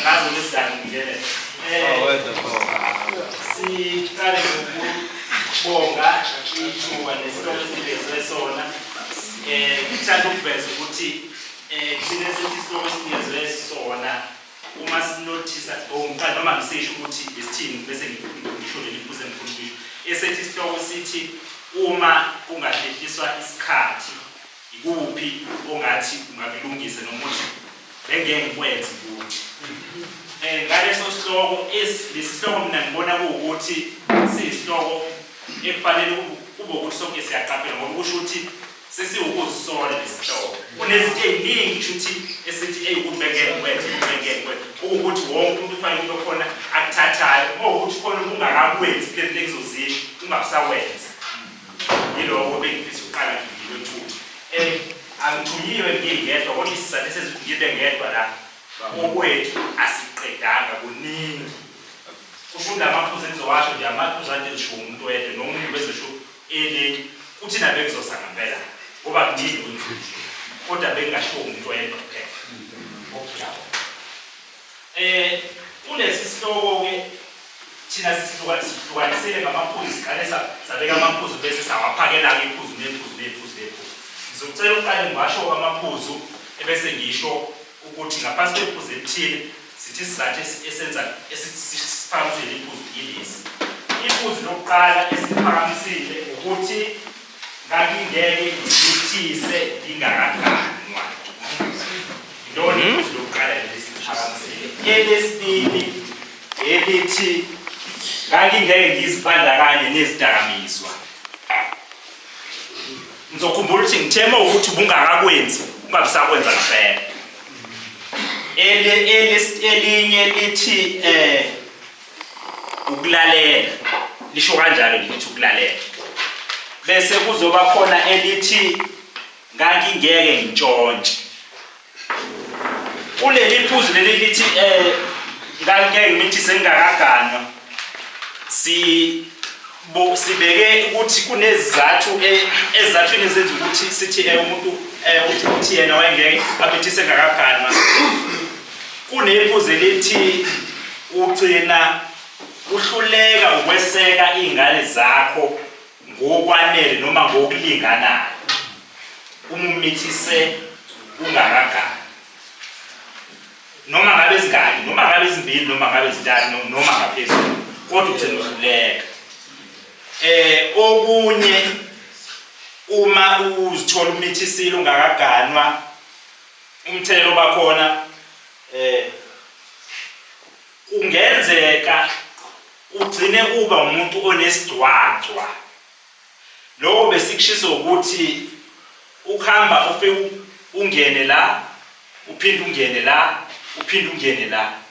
ngazo lesidani ngene siqale ngokubonga ithuba nesitolo esivezwe sona ngithanda ukuveza ukuthi thina esithi isitolo esivezwe sona uma sinothisa ngqala noma ngisisho ukuthi isithini bese ngisho lelibuze ngifundisho esethi isitolo sithi uma kungahlehliswa isikhathi ikuphi ongathi ungakulungisa noma uthi bengeke ngikwenze ukuthi ngaleso sihloko lesihloko mina ngibona ukuthi sisihloko ekufanele kube ukuthi sonke siyaqaphela ngoba kusho ukuthi sesiwukuzisola lesihloko kunezinto eziningi kushuthi esithi eyikubengeke ngikwenze ukuthi wonke umuntu ufanele kube khona akuthathayo ukuthi khona ungakakwenzi kule zinto ekuzozisho ungakusawenza yiloko bengifisa uqala ngilothuthi angithuyiwe ngingedwa kodwa isizathu sezikhulile ngedwa la okwethu asiqedanga kuningi ufunda amaphuzu engizowasho nje amaphuzu ade lisho umuntu wedwa nomunye bezisho eli uthi nabe kuzosa ngempela ngoba kuningi kwinhluthu kodwa bengasho umuntu wedwa kuphela kulesi sihloko ke thina sihlukanisele ngamaphuzu siqale sabeka amaphuzu bese sawaphakela ke iphuzu nephuzu ngizocela uqale ngisho amaphuzu ebese ngisho ukuthi ngaphansi kwephuzu elithile sithi sizathu esenza esiphakamisile iphuzu yilesi iphuzu lokuqala esiphakamisile ukuthi ngakingeke ngithise ngingakaganwa ndoni iphuzu lokuqala lesiphakamisile elesibili elithi ngakingeke ngizibandakanye nezidakamizwa ngizokhumbula ukuthi ngithema ukuthi ubungakakwenzi ungabisakwenza ngempela elinye lithi ukulalela lisho kanjalo lithi ukulalela bese kuzoba khona elithi ngakingeke ngitshontshe kuleli phuzu leli lithi ngakingeke ngimithise ngingakaganwa sibeke ukuthi kunezizathu ezizathweni ezenza ukuthi sithi umuntu uthi yena wayengeke abethise ngakaganwa kunephuzu elithi ugcina uhluleka ukweseka izingane zakho ngokwanele noma ngokulinganayo uma umithise ungakaganwa noma ngabe izingane noma ngabe izimbili noma ngabe izintathu noma ngaphezulu kodwa ugcina uhluleka okunye uma uzithola umithisile ungakaganwa umthelelo bakhona ungenzeka ugcine uba umuntu onesidwacwa lokho besikushisa ukuthi ukuhamba ufike ungene la uphinde ungene la uphinde ungene la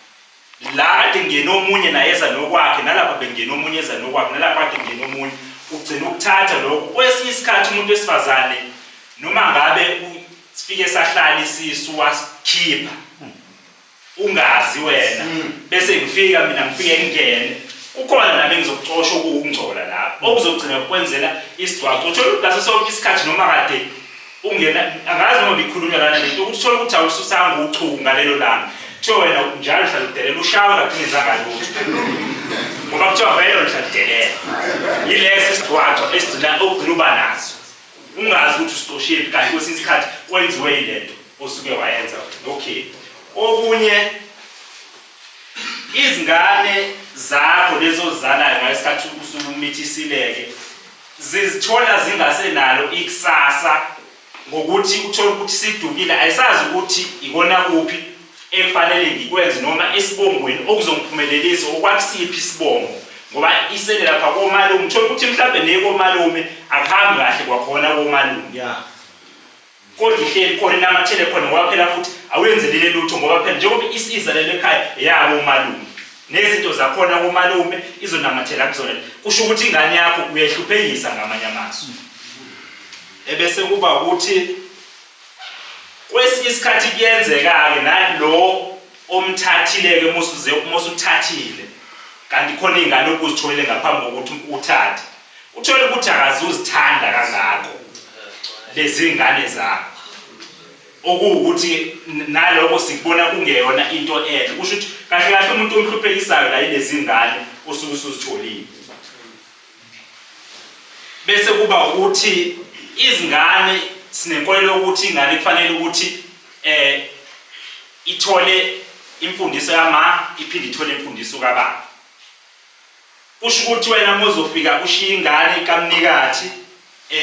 kade ngene omunye nayeza nokwakhe nalapha bengene omunye eza nokwakhe nalapha kade ngene omunye ugcina ukuthatha lokho kwesinye isikhathi umuntu wesifazane noma ngabe sifike sahlala isisu wasikhipha ungazi wena bese ngifika mina ngifike ngene ukhona nami ngizokuxosha ukungcola lapho okuzogcina kwenzela isidwaco uthola ukuthi sonke isikhathi noma kade ungena angazi noma bikhulunywa lana lento ukuthi uthola ukuthi awususanga uchuku ngalelo langa kuthiwa wena njalo uhlala udelela ushawa kaphingezanga lutho ngoba kuthiwa vele uhlala udelela yilesi isidwaco esigcina ogcina uba naso ungazi ukuthi usitoshile kanti kwesinye isikhathi wenziwe yilento osuke wayenza okay okunye izingane zakho lezo zizalayo ngasikhathi usumithisileke zizithola zingasenalo ikusasa ngokuthi uthola ukuthi sidukile ayisazi ukuthi ikona kuphi ekufanele ngikwenze noma esibongweni okuzongiphumelelisa okwakusiphi isibongo ngoba isele lapha komalume uthola ukuthi mhlawumbe nekomalume akuhambi kahle kwakhona komalume kodwa ihleli khona inamathele khona ngoba phela futhi awenzelile lutho ngoba phela njengoba isizalele ekhaya yabo umalume nezinto zakhona komalume izonamathela kuzona kusho ukuthi ingane yakho uyehluphekisa ngamanye amazwi ebese kuba ukuthi kwesinye isikhathi kuyenzeka-ke nalo omthathile-ke mosuthathile kanti khona ingane okuzitholele ngaphambi kokuthi uthathe uthole ukuthi akazuzithanda kangako lezi ngane zakho okuwukuthi naloko sikubona kungeyona into enhle kusho ukuthi kahle kahle umuntu omhluphekisayo la ilezi ngane osuke usuzitholile bese kuba ukuthi izingane sinenkolelo ukuthi ingane kufanele ukuthi ithole imfundiso yama iphinde ithole imfundiso kababa kusho ukuthi wena mozofika ushiya ingane kamnikathi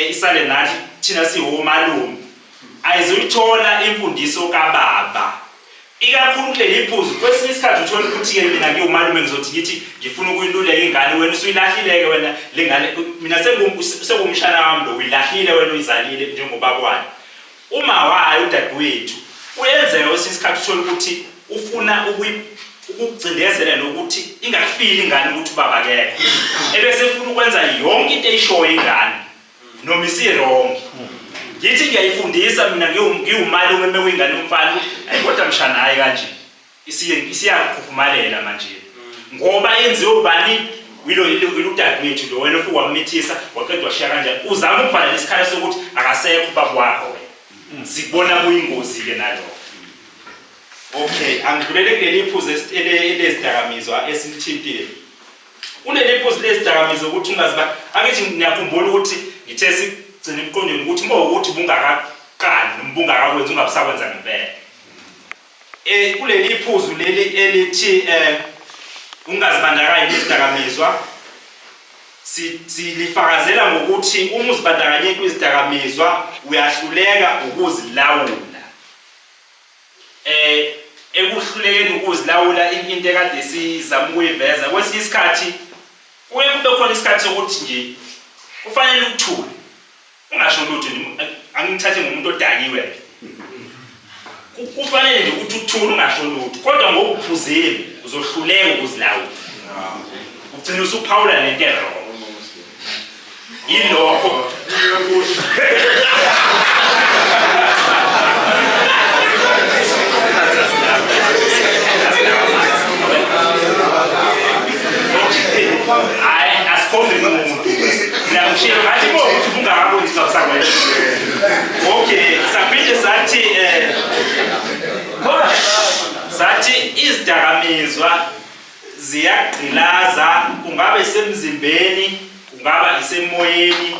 isale nathi thina siwomalume ayizuyithola imfundiso kababa ikakhulu kuleli phuzu kwesinye isikhathi uthola ukuthi ke mina ngiwumalume ngizothi ngithi ngifuna ukuyiluleka ingane wena usuyilahlile ke wena lengane mina sengumshana wami lo uyilahlile wena uyizalile njengoba kwani uma wayo udadewethu uyenzeka kwesinye isikhathi uthola ukuthi ufuna ukugcindezela nokuthi ingakufili ingane ukuthi ubaba akekho ebese ufuna ukwenza yonke into eyishoyo ingane noma isirong ngithi ngiyayifundisa mina ngiwumalume mewingane umfana kodwa mshana hayi kanje isiyakhuphumalela manje ngoba yenziwe ubani wilo dadewethu lo wena ufika wamithisa waqedwa washiya kanjani uzama ukuvala lesikhala sokuthi akasekho ubaba wakho wena sikubona kuyingozi ke nalokho okay angidlulele kuleli phuzu elezidakamizwa esilithintile kuleli phuzu lezidakamizwa ukuthi ungaziba akithi ngiyakhumbula ukuthi ngithe sigcina emqondweni ukuthi mawukuthi bungakaqali noma bungakakwenza ungabusakwenza ngempela kuleli phuzu leli elithi ungazibandakanye nezidakamizwa silifakazela ngokuthi uma uzibandakanye kwizidakamizwa uyahluleka ukuzilawula ekuhlulekeni ukuzilawula into ekade sizama ukuyiveza kwesinye isikhathi kuye kube khona isikhathi sokuthi nje kufanele ukuthula ungasho lutho angithathe ngomuntu odakiwe kufanele nje ukuthi ukuthula ungasho lutho kodwa ngokuphuzile uzohluleka ukuzilawula ugcina usuphawula lento error yilokho hayi asikhombe umuntu ngiyamshilo ngathi ukuthi ungakaboni sakwenza okay saphinde sathi izidakamizwa ziyagqilaza kungaba isemzimbeni kungaba isemoyeni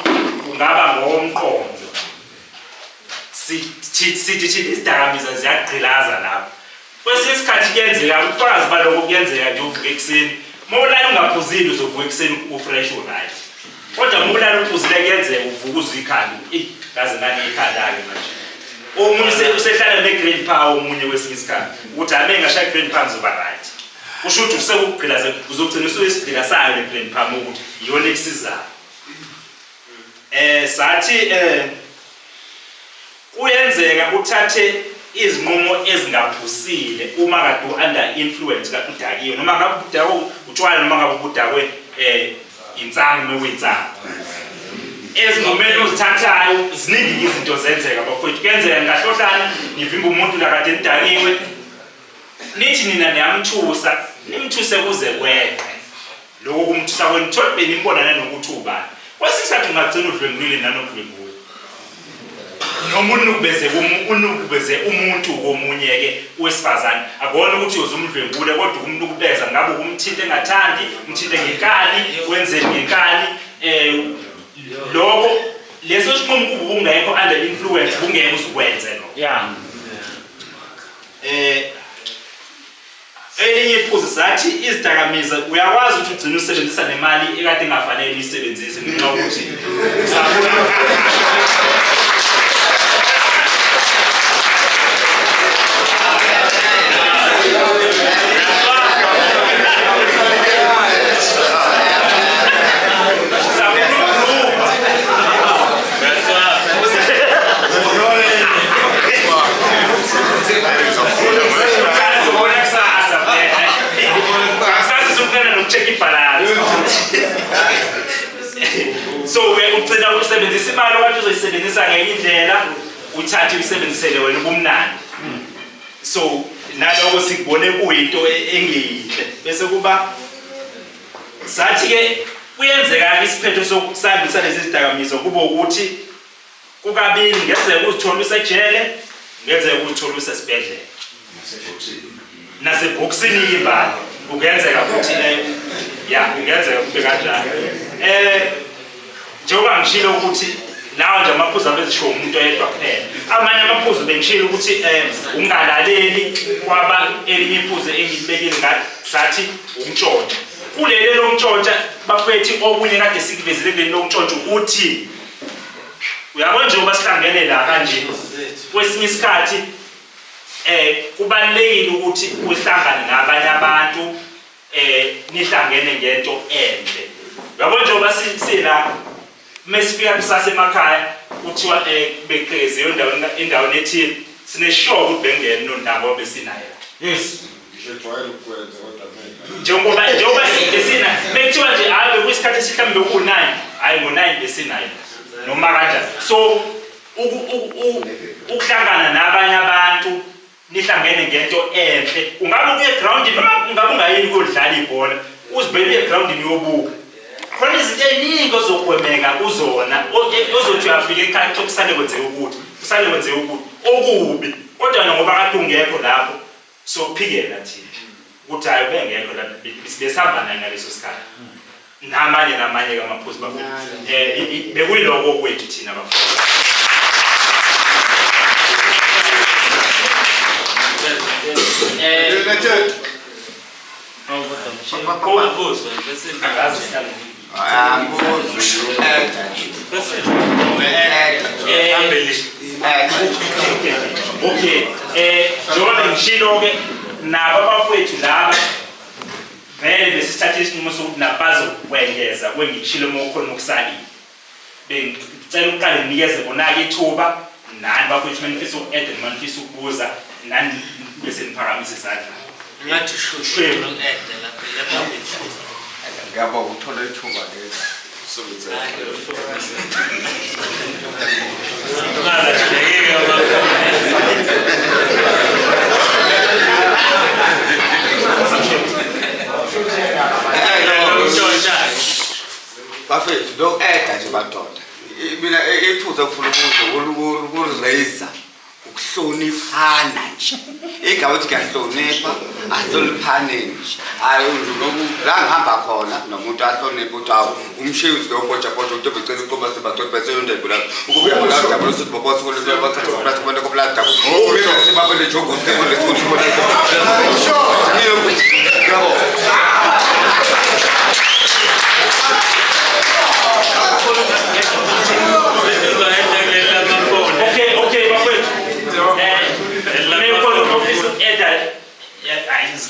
kungaba ngomqondo sithi izidakamizwa ziyagqilaza lapho kwesinye isikhathi kuyenzeka ubufakazi balokho kuyenzeka nje uvuke ekuseni mawulala ungaphuzile uzovuka ekuseni ufresh right kodwa mawulala uphuzile kuyenzeka uvuka uzikhanda kaze ngane ikhanda-ke manje omunye usehlala ne-grandpa omunye kwesinye isikhathi ukuthi ame ngashaya i-grandpa ngizoba right kusho ukuthi usekugqilaza uzogcina usuyisigqila sayo le-grandpa ukuthi iyona ekusizayo sathi kuyenzeka uthathe izinqumo ezingaphusile uma kade under influence kade udakiwe noma ngabe udakwe utshwala noma ngabe udakwe insangu nokuyinsangu ezinqumeni ozithathayo ziningi izinto zenzeka bafowethu kuyenzeka ngahlohlana ngivimba umuntu la kade nidakiwe nithi nina niyamthusa nimthuse kuze kweqe lokho kumthusa kwenu thola benimbona nokuthi ubani kwesikhathi ungagcina udlwengulile nanodlwenguwe nomuntu ubeze umuntu komunye-ke wesifazane akubona ukuthi uzumdlwengule kodwa ukumnukubeza ngabe ukumthinta engathandi umthinte ngekani wenzeni ngekani lokho leso sinqumo kungekho under influence kungeke uzukwenze lo elinye iphuzu sathi izidakamizwa uyakwazi ukuthi ugcine usebenzisa nemali ekade engafanele uyisebenzise ngenxa yokuthi so ugcina usebenzisa imali okade uzoyisebenzisa ngenye indlela uthathe uyisebenzisele wena ubumnandi so naloko sikubone kuyinto engeyinhle bese kuba sathi-ke kuyenzeka isiphetho sokusambisa lezi zidakamizwa kube ukuthi kukabili ngenzeka uzithola usejele ngenzeka ukuthola usesibhedlela nasebhoksini ibali ungenzeka futhi ungenzeka kube kanjalo njengoba ngishilo ukuthi lawo nje amaphuzu abezisho umuntu oyedwa kuphela amanye amaphuzu bengishilo ukuthi ungalaleli kwaba elinye iphuzu engilibekile ngathi sathi umntshontsha kulele lo mntshontsha bafethi okunye kade sikuvezile kuleli lo mntshontsha ukuthi uyabona nje ngoba sihlangene la kanje kwesinye isikhathi kubalekile ukuthi uhlangane nabanye abantu nihlangene ngento enhle uyabona nje ngoba sila mesifika kusasa emakhaya kuthiwa beqheze endaweni ethile sineshow ukuthi bengene nondaba obesinayo yes njengoba besina bekuthiwa nje hayi bekuyisikhathi esihlambe ku9 hayi ngo9 besinayo noma kanjani so ukuhlangana nabanye abantu nihlangene ngento enhle ungabe uye ground noma ungabe ungayini kodlala ibhola uzibhele egroundini yobuka khona izinto eziningi ozogwemeka kuzona ozothi uyafika ekhaya kusale kwenzeka ukuthi okubi kodwa ngoba kade ungekho lapho sokuphikela thina ukuthi hayi bengekho lapho besihamba naye ngaleso sikhathi namanye kamaphuzu bafuna bekuyiloko kwethu thina bafuna okay njengoba ngishilo-ke nabo abafowethu laba vele besithathe isinqumo sokuthi nabazokwengeza kwengishilo uma ukhona okusalile bengicela ukuqala nginikeze bona-ke ithuba nani bafowethu manifisa uku-eda noma nifisa ukubuza nani bese niphakamise izandla ngathi shushu no-eda lapha ngiyabonga ukuthola ithuba leli bafethu lo-eda nje madoda mina iphuza kufuna ukuraiza ukuhloniphana nje igaba ukuthi kuyahlonipha ahloniphaneni hayi la ngihamba khona nomuntu ahlonipha ukuthi awu umshezi lopotshapotsha ukuthi becela uqoba sebacoci beseyondebo lapho ukubuya ngolajabula ukuthi bobosi kulebathatha kubantu kobladabu ubeka sebabele jogo sebole sibona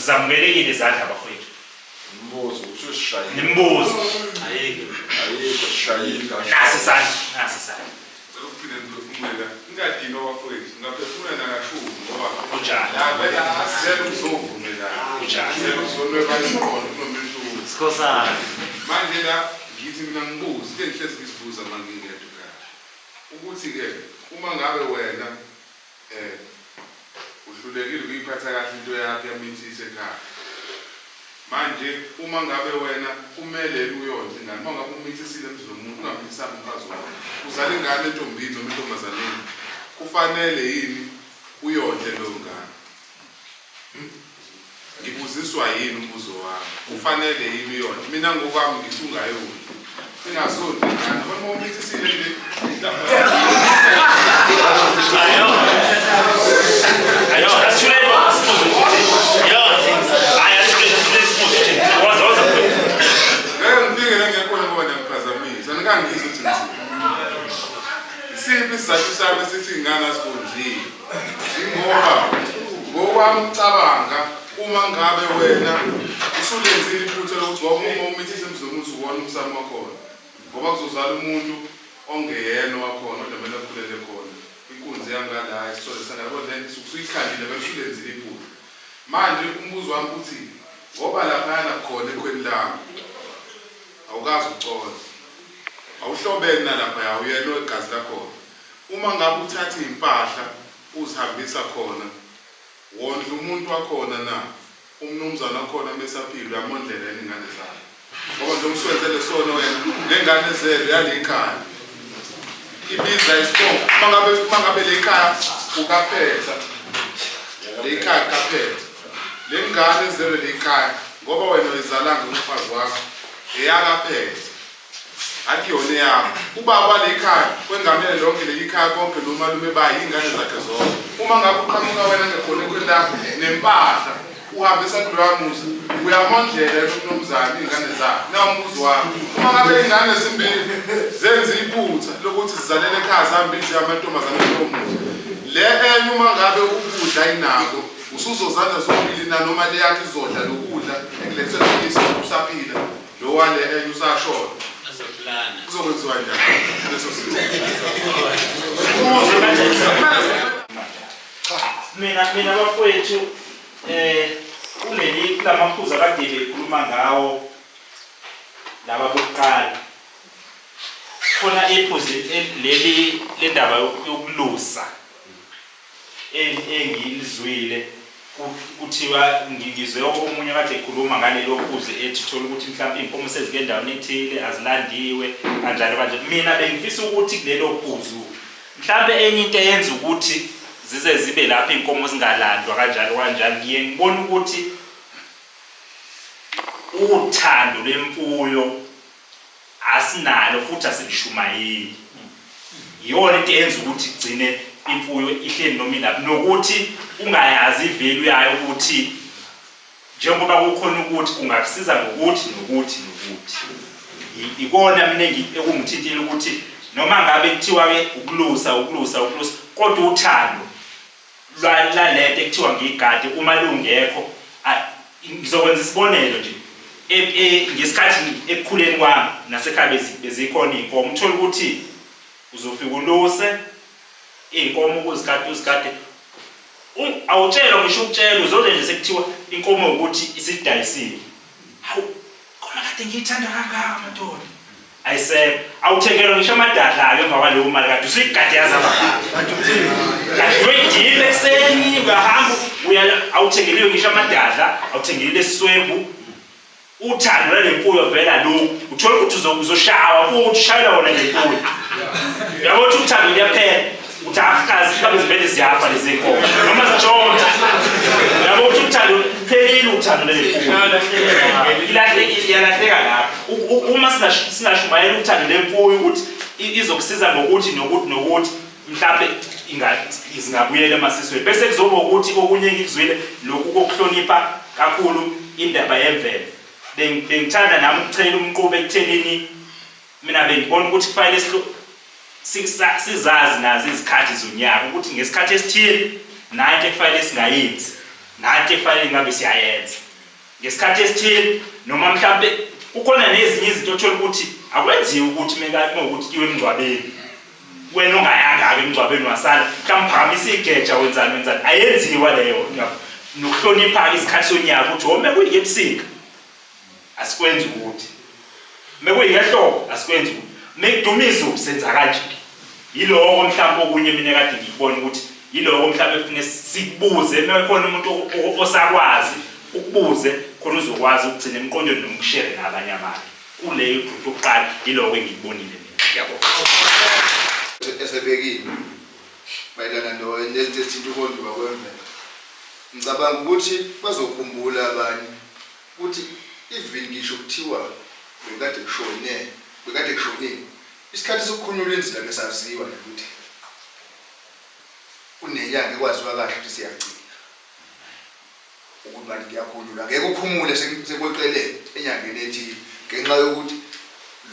zamukelekile izandla bafowethu Mbuzo usushayile. nimbuzo Ayikho shayile. nasi isandla Ukuphinde ngiphefumula. Ingadini wafowethu. Ngaphefumula nakashulu ngoba kunjani la phela asizele ukuzovumela. kunjani Asizele uzolwe bayibona kunomuntu. Sikhosana Manje la ngithi mina ngibuza into engihlezi ngisibuza manje ngingedwa kahle. Ukuthi ke uma ngabe wena uhlulekile ukuyiphatha kahle into yakho yamithisa ekhaya. Manje uma ngabe wena kumele uyonke ngani uma ngabe umithisile emzini womuntu ungamthisanga umfazi wakho uzale ingane entombini noma entombazaneni kufanele yini uyonke lo ngane ngibuziswa yini umbuzo wami kufanele yini uyonke mina ngokwami ngithi ungayoni ingasonto ngane uma umithisile nje ayo asithulele isiphi isizathu sami esithi ingane asikondlile ngokwami ukucabanga uma ngabe wena usulenzile iphutha lokuthi uma umithise emzini womuntu uwona umsamo wakhona ngoba kuzozala umuntu ongeyena wakhona kodwa kumele akhulele khona inkunzi yangala isithole sanabo lento usuyikhandile besulenzile iphutha manje umbuzo wami uthi ngoba laphana khona ekhweni lami awukazi ucola awuhlobene nalapha yawo uyena ogazi lakho uma ngabe uthatha impahla uzihambisa khona wondla umuntu wakhona na umnumzana wakhona mesaphilo yamondlela ingane zakhe ngoba nje umswenzele sona wena lengane zelo yale ekhaya ibiza isibongo uma ngabe le ekhaya ukaphetha lekhaya kaphetha lengane ezelwe lekhaya ngoba wena uyizalanga umfazi wakho eyakaphetha athi yona yakho ubaba lekhaya kwengamele lonke lekhaya konke nomalume bayi ingane zakhe zonke uma ngabe uqhamuka wena ngekhona kwendaba nempahla uhambe esadulamuzi uyamondlela nomzali ingane zakhe nawumbuzo wakho uma ngabe ingane ezimbili zenza iphutha lokuthi sizalele ekhaya zihambile amantombazane nomuzi le enye uma ngabe ukudla inako usuzozandla zombili nanoma le yakhe izodla lokudla ekulethelisa usaphila lo wale enye usashona kuzokwenziwa njani leso mina bafowethu kulamaphuzu kade bekhuluma ngawo laba bokuqala khona iphuzu leli lendaba yokulusa engilizwile kuthiwa ngizwe omunye kade ekhuluma ngalelo phuzu ethi thola ukuthi mhlawumbe inkomo sezike endaweni ethile azilandiwe kanjalo kanje mina bengifisa ukuthi kulelo phuzu mhlawumbe enye into eyenza ukuthi zize zibe lapha inkomo zingalandwa kanjalo ngiye ngibona ukuthi uthando lwemfuyo asinalo futhi asilishumayeli yiyona into eyenza ukuthi igcine imfuyo ihleli nomina nokuthi ungayazi ivelu yayo ukuthi njengoba kukhona ukuthi kungakusiza ngokuthi nokuthi ikona mina ekungithintile ukuthi noma ngabe kuthiwa ke ukulusa kodwa uthando lwalento ekuthiwa ngigade uma lungekho ngizokwenza isibonelo nje ngesikhathi ekukhuleni kwami nasekhaya bezikhona inkomo uthola ukuthi uzofika uluse inkomo uzikade awutshela ngisho ukutshela uzodla nje sekuthiwa inkomo ukuthi isidayisiwe hawu khona kade ngiyithanda kangaka madoda ayisebe awuthengela ngisho amadadla ake emva kwaleyo mali kade usuyigade yazaba kanti uyoyidile ekseni ungahamba awuthengeliwe ngisho amadadla awuthengelile isiswebhu uthando lwemfuyo vela lokhu uthola ukuthi uzoshawa futhi ushayela wona ngemfuyo uyabona ukuthi uthando liyaphela uthi akazi mhlawumbe zivele ziyafa lezi nkomo noma zitshontsha uyabona ukuthi uthando phelile uthando lwemfuyo yalahleka lapho uma singashumayela uthando lwemfuyo ukuthi izokusiza ngokuthi nokuthi mhlawumbe izingabuyela emasisweni bese kuzoba ukuthi okunye ngikuzwile lokhu kokuhlonipha kakhulu indaba yemvelo bengithanda nami ukuchela umqube ekuthenini mina bengibona ukuthi kufanele sizazi nazo izikhathi zonyaka ukuthi ngesikhathi esithile nanti kufanele singayenzi nanti kufanele ngabe siyayenza ngesikhathi esithile noma mhlawumbe ukhona nezinye izinto othola ukuthi akwenziwe ukuthi ukuthi kiwe emngcwabeni wena ongayanga ke emngcwabeni wasala mhlawumbe phakamisa igeja wenzani ayenziwa leyo nokuhlonipha isikhathi sonyaka ukuthi wome kuyebusika asikwenzi ukuthi mekuyihlobo asikwenzi ukuthi mekudumisa usenza kanje yiloko mhlawumbe okunye mina kade ngikubona ukuthi yiloko mhlawumbe kufanele sikubuze mekhona umuntu osakwazi ukubuze khona uzokwazi ukugcina emqondweni nomshare nabanye abantu kuleyo group oqala yiloko engikubonile mina ngiyabonga esebekile mayelana nento ethinta ukonduka kwemvelo ngicabanga ukuthi bazokhumbula abanye ukuthi even ngisho kuthiwa bekade kushonile isikhathi sokukhulula inzila besaziwa ukuthi unenyanga ekwaziwa kahle ukuthi siyagcina ukuthi manje kuyakhulula ngeke uphumule sekweqele enyangeni ethile ngenxa yokuthi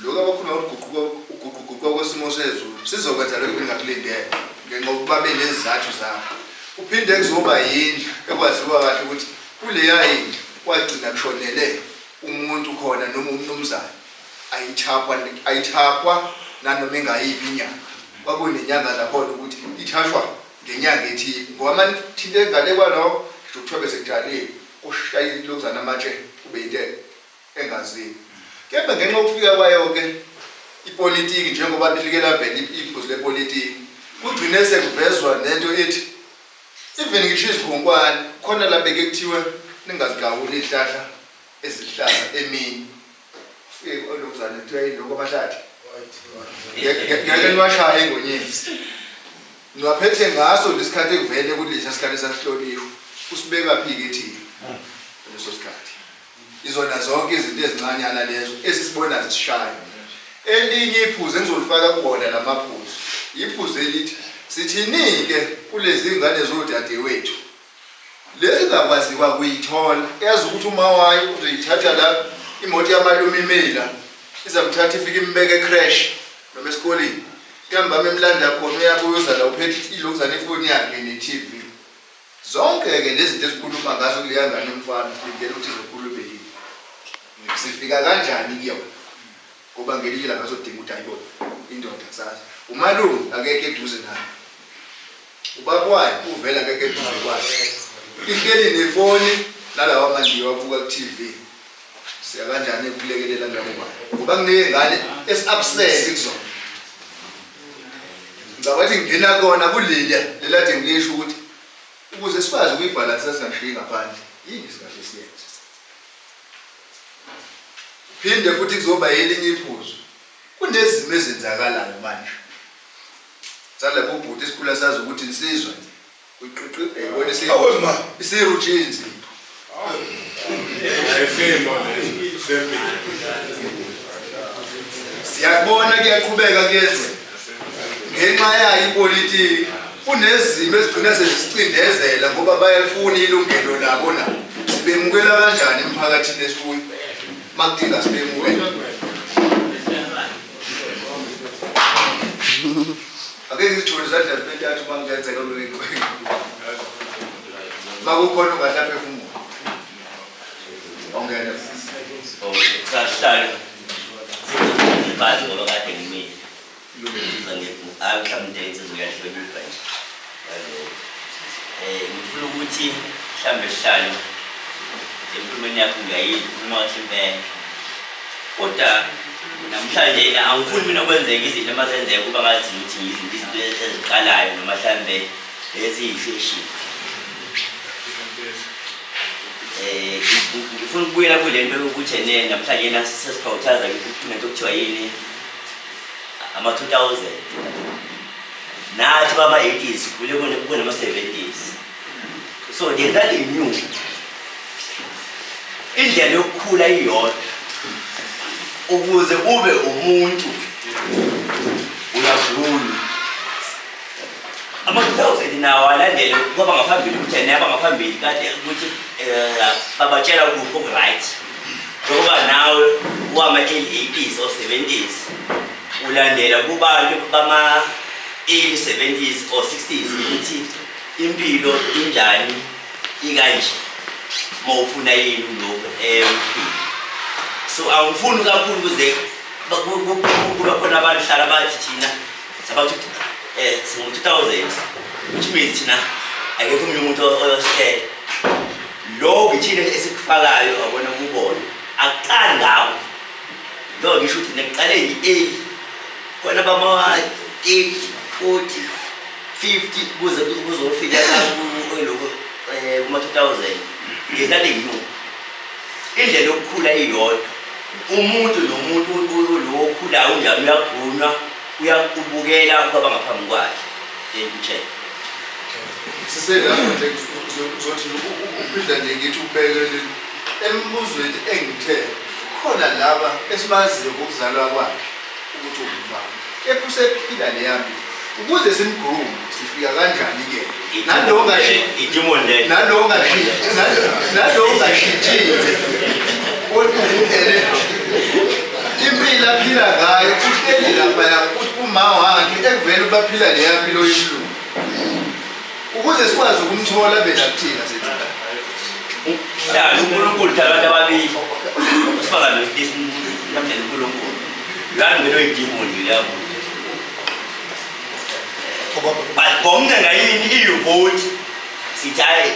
lokho abakhuluma ukuguquguquka kwesimo sezulu sizokwenza lokho engakulindele ngenxa yokuba benezizathu zakho uphinde kuzoba yindlu ekwaziwa kahle ukuthi kuleya yindlu kwagcina kushonele umuntu khona noma umnumzana ayithapwa nanoma engayiphi inyanga kwakunenyanga zakhona ukuthi ithashwa ngenyanga ethile ngoba manje thinte engale kwalo kuthiwa bese kujaliwe ushayile lokuzana amatshe kube into engaziwa kepha ngenxa yokufika kwayo-ke ipolitiki njengoba like lavela iphuzu lepolitiki kugcine sekuvezwa nento ethi even ngisho izikhonkwane khona la beke kuthiwe ningazigawuli izihlahla ezihlaza emini ufike olokuzana kuthiwa yiloko abahlathi ngeke niwashaya engonyeni niwaphethe ngaso lesikhathi ekuvele kulesa sikhathi sasihlonishwa usibeka phiki ethi leso sikhathi izona zonke izinto ezincanyana lezo esisibona zisishaya elinye iphuzu engizolifaka kubona lamaphuzu iphuzu elithi sithinike kulezi ngane zodadewethu lezi ngakwaziwa kuyithola yazi ukuthi uma wayo uzoyithatha la imoto yamalume imela izamthatha ifike imbeke crash noma esikoleni kamba memlanda khona uyabuza la uphethe ilokuzana ifoni yakhe ne-TV zonke ke lezinto esikhuluma ngazo kuleya ngane mfana ngeke ukuthi izokhuluma yini sifika kanjani kuyona ngoba ngelinye la ngazodinga ukuthi ayibona indoda kusasa umalume akekho eduze naye ubabwayo uvela akekho eduze kwakhe ihleli nefoni nalawa manje wabuka ku-TV siya kanjani ekulekelela ngakuba ngoba kunike ngane esi-upset kuzona ngabathi ngena kona kuleli lelade ngilisho ukuthi ukuze sikwazi ukuyibhalansa singashiyi ngaphandle yini sikahle siyenze phinde futhi kuzoba elinye iphuzu kunezimo ezenzakalayo manje salapho ubhuti isikhula sazi ukuthi insizwa kuqiqi eyibona isirutshini siyabona kuyaqhubeka kuyenzeka ngenxa yayo ipolitiki kunezimo ezigcina sezicindezela ngoba bayalifuna ilungelo labo nabo sibemukela kanjani emphakathini esikuyo makudinga sibemukela akeke ngithole izandla zibentathu uma kuyenzeka lokho makukhona ungahlaphe fumo ongena kahlale bathi ngoba kade ngimile mhlawumbe sizoyahlonipha nje ngifuna ukuthi mhlawumbe sihlale empilweni yakho ngiyayizwa kahle impela kodwa namhlanje angifuni mina kwenzeka izinto emazenzeka kuba ngathi ngithi izinto eziqalayo noma mhlawumbe eziyifashion ngifuna ukubuyela kule nto yokuthi namhlanje sesikhawuthaza into okuthiwa yini ama-2000 nathi bama-80s kule kunama-70s so there's that new indlela yokukhula iyodwa ukuze ube umuntu uyagula ama-2000 nawo alandele kwaba ngaphambili ukuthi naba ngaphambili kade ukuthi babatshela ukuphi oku-right njengoba nawe wama-80s or 70s ulandela kubantu bama-early 70s or 60s ukuthi impilo injani ikanje uma ufuna yini lokho so angifuni kakhulu ukuze kuba khona abantu hlala bathi thina sabathi singu-2000 which means thina akekho omunye umuntu oyositela lokho ithina esikufakayo abona kubona akuqali ngawo lokho ngisho ukuthi nekuqaleni i-early khona bama-30 40 50 kuze kuzofika lokho kuma-2000 ngekade ngiyo indlela yokukhula iyodwa umuntu nomuntu lo okhulayo unjani uyagunywa uyakubukela kwaba ngaphambi kwakhe kucheck siselapho nje uzothi uphinda nje ngithi ubheke embuzweni engithe khona laba esibaziyo ngokuzalwa kwakhe ukuthi ungubani kepha usephila leyami ukuze simgrume sifika kanjani ke nalowo ngashintshile impilo aphila ngayo uhleli lapha uma wakhe ekuvele baphila leya mpilo yemlungu ukuze sikwazi ukumthola benakuthina sethina uNkulunkulu abantu ababili sifaka nokuthi namhlanje uNkulunkulu lana ngelo idimoni lapho but bonke ngayini i-vote sithi hayi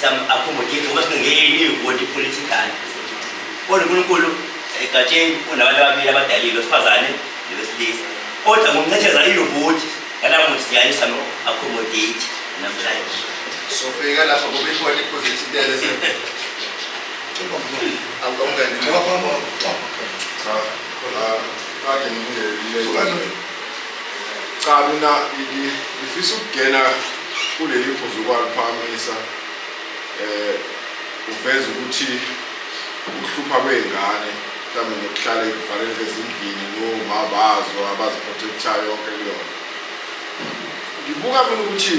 some accommodate ngoba singengeni i-vote political kodwa uNkulunkulu egatsheni unabantu ababili abadalile wesifazane nowesilisa kodwa ngomncetheza i-vote ngalamuthi siyani some accommodate namhlanje sofika lapha ngoba ikhona ipositivitele Cha mina ngifisa ukungena kuleli phuzu kwaliphamisa uveza ukuthi ukuhlupha kwezingane mhlawumbe nokuhlala ekufanele ezindlini nomabazo abaziprotectayo yonke leyo. Ngibuka mina ukuthi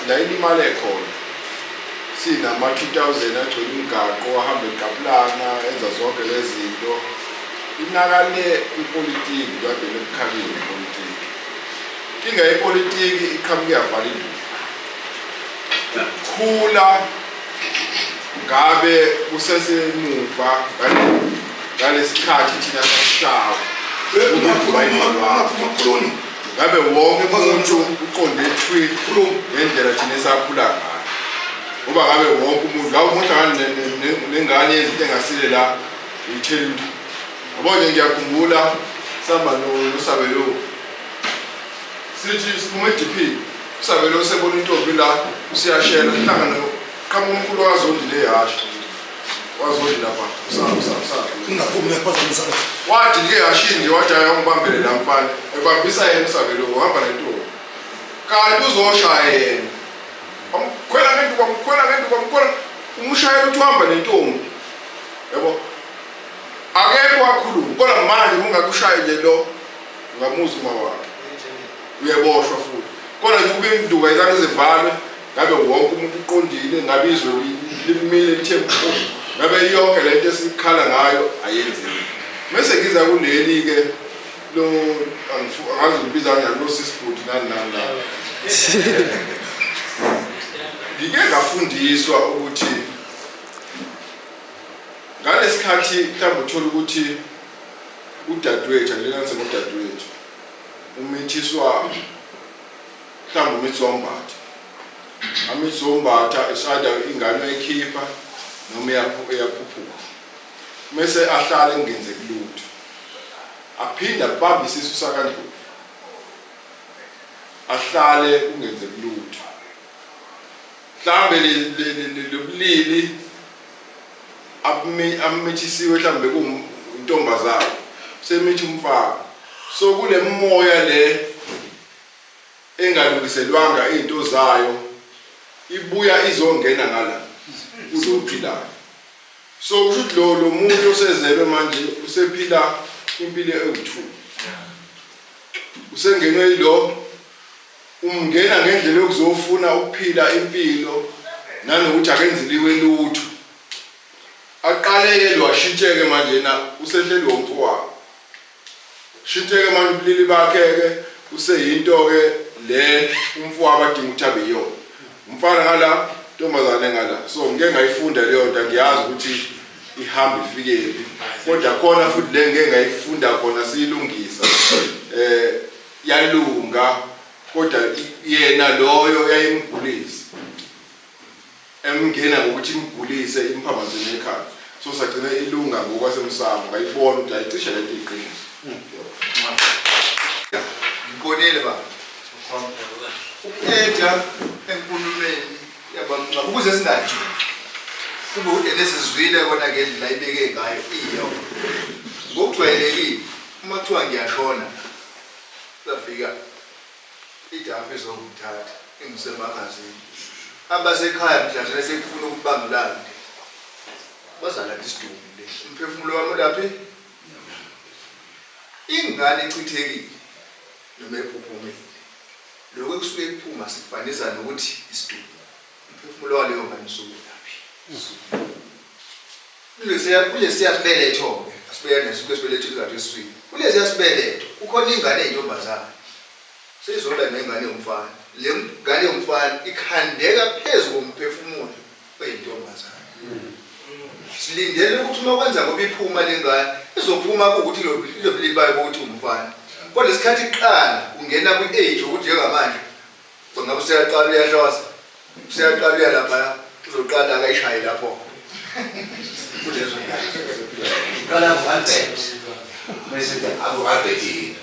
la ilimale khona sinama 2000 agcwele umgaqo ahamba eqaplana enza zonke lezi zinto inakale ipolitiki kade lekukhalile ipolitiki. Inga ipolitiki iqhamuke yavala induku. Khula ngabe kusesemuva ngalesikhathi thina sashawa umuntu bayifalwa ngabe wonke umuntu uqonde thwi ngendlela thina esakhula ngayo ngoba ngabe wonke umuntu la umuntu nengane yezinto engasile la uyithela into yabona ngiyakhumbula samba noSabelo sithi siphuma eDP uSabelo sebona intombi la usiyashela ihlangana qhamuka unkulu wazondile ehasha wazondile lapha Ungaphumi yaphazamisa. wathi ke hashini wathi ayongibambele la mfana ebambisa yena uSabelo uhamba nentombi kanti uzoshaya yena kwamkhwela ngento umshayela uthi uhamba nentombi yabo akekho wakhuluma kodwa manje ungakushaye nje lo ngamuza uma wakhe uyeboshwa futhi kodwa kube induka izange zivalwe ngabe wonke umuntu uqondile ngabe izwe limile lithe ngabe yonke lento esikhala ngayo ayenzeki mase ngiza kuleli ke lo angazi ubiza kanjani lo sisibhuti nani ngike ngafundiswa ukuthi ngalesikhathi mhlawumbe uthola ukuthi udadewethu angilenze ngudadewethu umithiswa mhlawumbe umithombatha amithombatha esada ingane ekhipha noma eyaphuphuka mase ahlale ngenze kulutho aphinda babamba isisu sakandlu ahlale kungenze kulutho mhlambe lobulili amithisiwe mhlambe kuntombazana semithi umfana so kule moya le engalungiselwanga izinto zayo ibuya izongena ngala uzophilayo so ukuthi lo muntu osezelwe manje usephila impilo ewuthu usengenwe yilo umngena ngendlela yokuzofuna ukuphila impilo nanokuthi akenzeliwe lutho aqaleke lo ashintsheke manje na usehleli womfowabo shintsheke manje ubulili bakhe ke useyinto ke le umfowabo adinga ukuthi abe yona umfana ngala ntombazane ngala so ngeke ngayifunda leyo nto ngiyazi ukuthi ihamba ifikele kodwa khona futhi le ngeke ngayifunda khona siyilungisa yalunga kodwa yena loyo yayimgulisa emngena ngokuthi imgulise imphambanzene ekhaya so sagcina ilunga ngokwasemsamo ngayibona ukuthi ayicishe lento iqiniso ngibonile ba ukhetha enkulumeni yabamncane ukuze singathi kube uDenisizwile kona ngendlela ibeke ngayo iyo ngokujwayelekile uma kuthiwa ngiyashona safika idafu izongithatha engisemagazini abasekhaya mhlawumbe sekufuna ukubangulana bazala isidumbu le umphefumulo wami laphi ingane echithekile noma ephuphumile lokho kusuke kuphuma sifanisa nokuthi isidumbu umphefumulo waleyo ngane usuke laphi kulesiya sibeletho asibeka nesike sibeletho izathu eswini kulesiya sibeletho ukhona ingane eyintombazana seyizoba nengane yomfana le ngane yomfana ikhandeka phezulu komphefumulo oyintombazana silindele ukuthi uma kwenza ngoba iphuma lengane izophuma ukuthi lo bulili bayo ukuthi umfana kodwa isikhathi iqala ungena kwi-age ukuthi njengamanje ngoba useyaqala uyahloza useyaqala uyalapha uzoqala akayishaye lapho kulezo Qala ngaphethe. Bese akuhabhethi.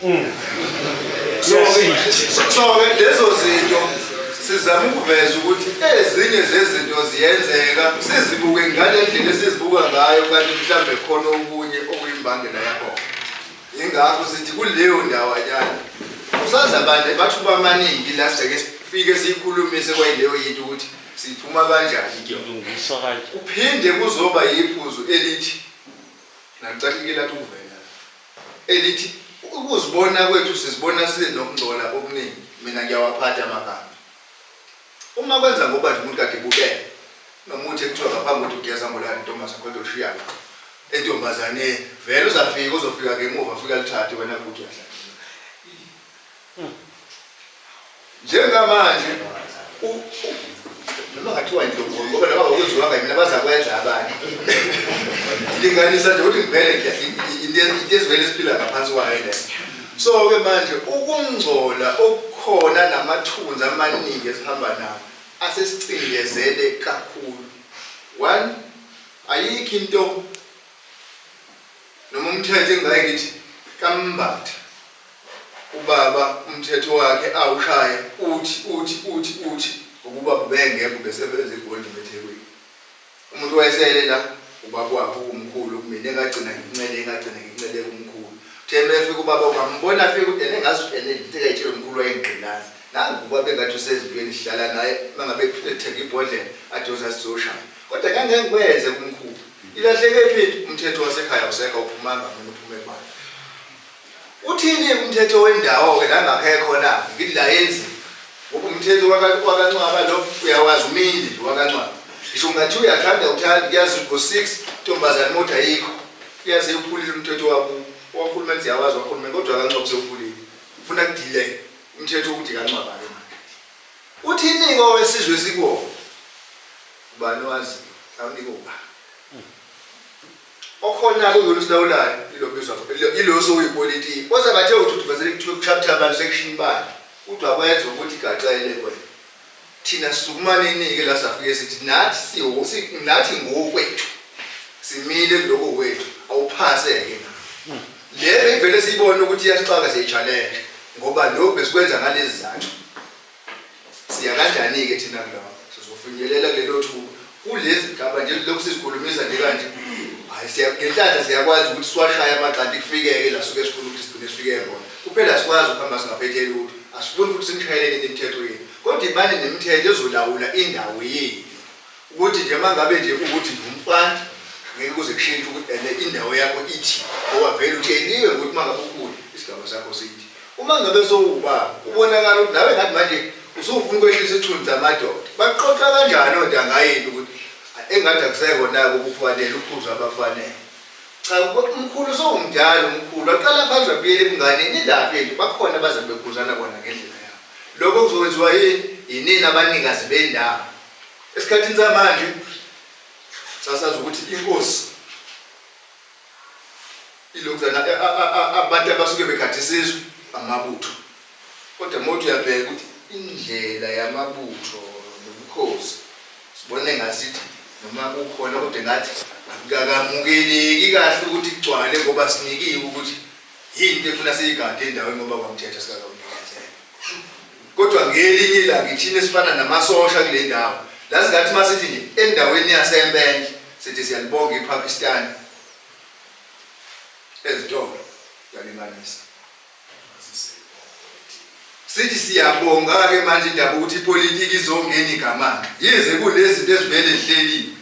So lezo zinto sizama ukuveza ukuthi ezinye zezinto ziyenzeka sizibuke ngale ndlela esizibuka ngayo kanti mhlambe khona okunye okuyimbangela yakho ingakho sithi kuleyo ndawo anyana usaza abantu bathuba amaningi la sike sifike siyikhulumise kwayileyo yinto ukuthi siphuma kanjani. Uphinde kuzoba yiphuzu elithi nacakile lathi uvela elithi ukuzibona kwethu sizibona sinokungcola okuningi. Mina ngiyawaphatha amagama uma kwenza ngoba nje umuntu kade bukele nomuntu ekuthiwa ngaphambi ukuthi ugeza ngolani Ntombazane kodwa ushiya entombazane vele uzafika uzofika ngemuva afika lithathe wena ukuthi uyahlala njengamanje noma ngathiwa indlovu ngoba noma ukuzwanga mina bazakwenza abantu linganisa nje ukuthi ngivele into ezivele esiphila ngaphansi kwayo le. So ke manje ukungcola okukhona namathunzi amaningi esihamba nawo asesicindezele kakhulu. One, ayikho into noma umthetho engeke ngithi kambatha ubaba umthetho wakhe awushaya uthi ukuba bengeke besebenza eGolden eThekwini. Umuntu wayesele la ubaba wakhe umkhulu kumina engagcina ngicele umkhulu. Themefika ubaba kwambona afika ukuthi engazi into ekayitshela umkhulu wayengqilaza. Nangu ubaba engathi usezintweni sihlala naye mangabe etheka ibhodlela adoza sizoshaya. Kodwa ngeke ngikwenze kumkhulu. Ilahleke phi umthetho wasekhaya usekho uphumanga mina uphume kwayo. Uthini umthetho wendawo ke la ngakhe khona ngithi la yenzi ngoba umthetho wakancwaba lo uyawazi umile wakancwaba. Ngisho ngathi uyathanda uthanda kuyazi ngo6 Ntombazane moto ayikho. Uyazi uphulile umthetho wabo wakhulumeni siyawazi wakhulumeni kodwa kancwaba sewuphulile. Ufuna kudelay umthetho ukuthi kancwaba ke manje. Uthini ngowesizwe sikuwo? Ubani wazi awunike uba. Okhona kuyona usilawulayo ilobizwa ilo soyipolitiki. Ozabathe ukuthi uvazele ku chapter abantu section bani. Udwa kwenza ukuthi gaxele kwena. Thina sizukumane inike la safike sithi nathi nathi ngokwethu. Simile kuloko kwethu awuphaseke na. Le bevele siyibona ukuthi iyasixaka seyichalenge ngoba lokho besikwenza ngalezi zathu. Siya kanjani ke thina kulapho sizofinyelela kulelo thuba. Kulezi gaba nje lokho sizikhulumisa nje kanje ngenhlanhla siyakwazi ukuthi siwashaya amaqanti kufikeke la suke sifuna ukuthi sigcine sifike khona. Kuphela sikwazi ukuhamba singaphethe lutho. Asifuni ukuthi simshayelele imithetho yethu. Kodwa ibani nemithetho ezolawula indawo yethu. Ukuthi nje mangabe nje ukuthi ngumfana ngeke kuze kushintshe ukuthi indawo yakho ithi ngoba vele utsheliwe ukuthi mangabe ukhulu isigaba sakho sithi. Uma ngabe sowuba ubonakala ukuthi nawe ngathi manje usufuna ukwehlisa isithunzi samadoda. Baqoqa kanjani ondanga yini ukuthi engathi akusekho nako ukufanele ukuphuza abafanele. Cha umkhulu sowumdala umkhulu aqala phansi abuyele ebunganeni lapha nje bakhona bazabe bekhuzana bona ngendlela yabo. Lokho kuzokwenziwa yini abanikazi bendawo. Esikhathini samanje sasazi ukuthi inkosi ilokuzana abantu abasuke bekhathisizwe amabutho. Kodwa moto uyabheka ukuthi indlela yamabutho nobukhosi sibone ngasithi noma kukhona kodwa ngathi akakamukeleki kahle ukuthi igcwale ngoba sinikiwe ukuthi yinto efuna siyigade endaweni ngoba kwamthetho sikakamnikeza. Kodwa ngelinye ilanga ithina esifana namasosha kule ndawo la singathi masithi nje endaweni yaseMbenje sithi siyalibonga iPakistan ezitolo yalinganisa. Sithi siyabonga ke manje indaba ukuthi ipolitiki izongena igamanga yize kulezi zinto ezivele ehleli.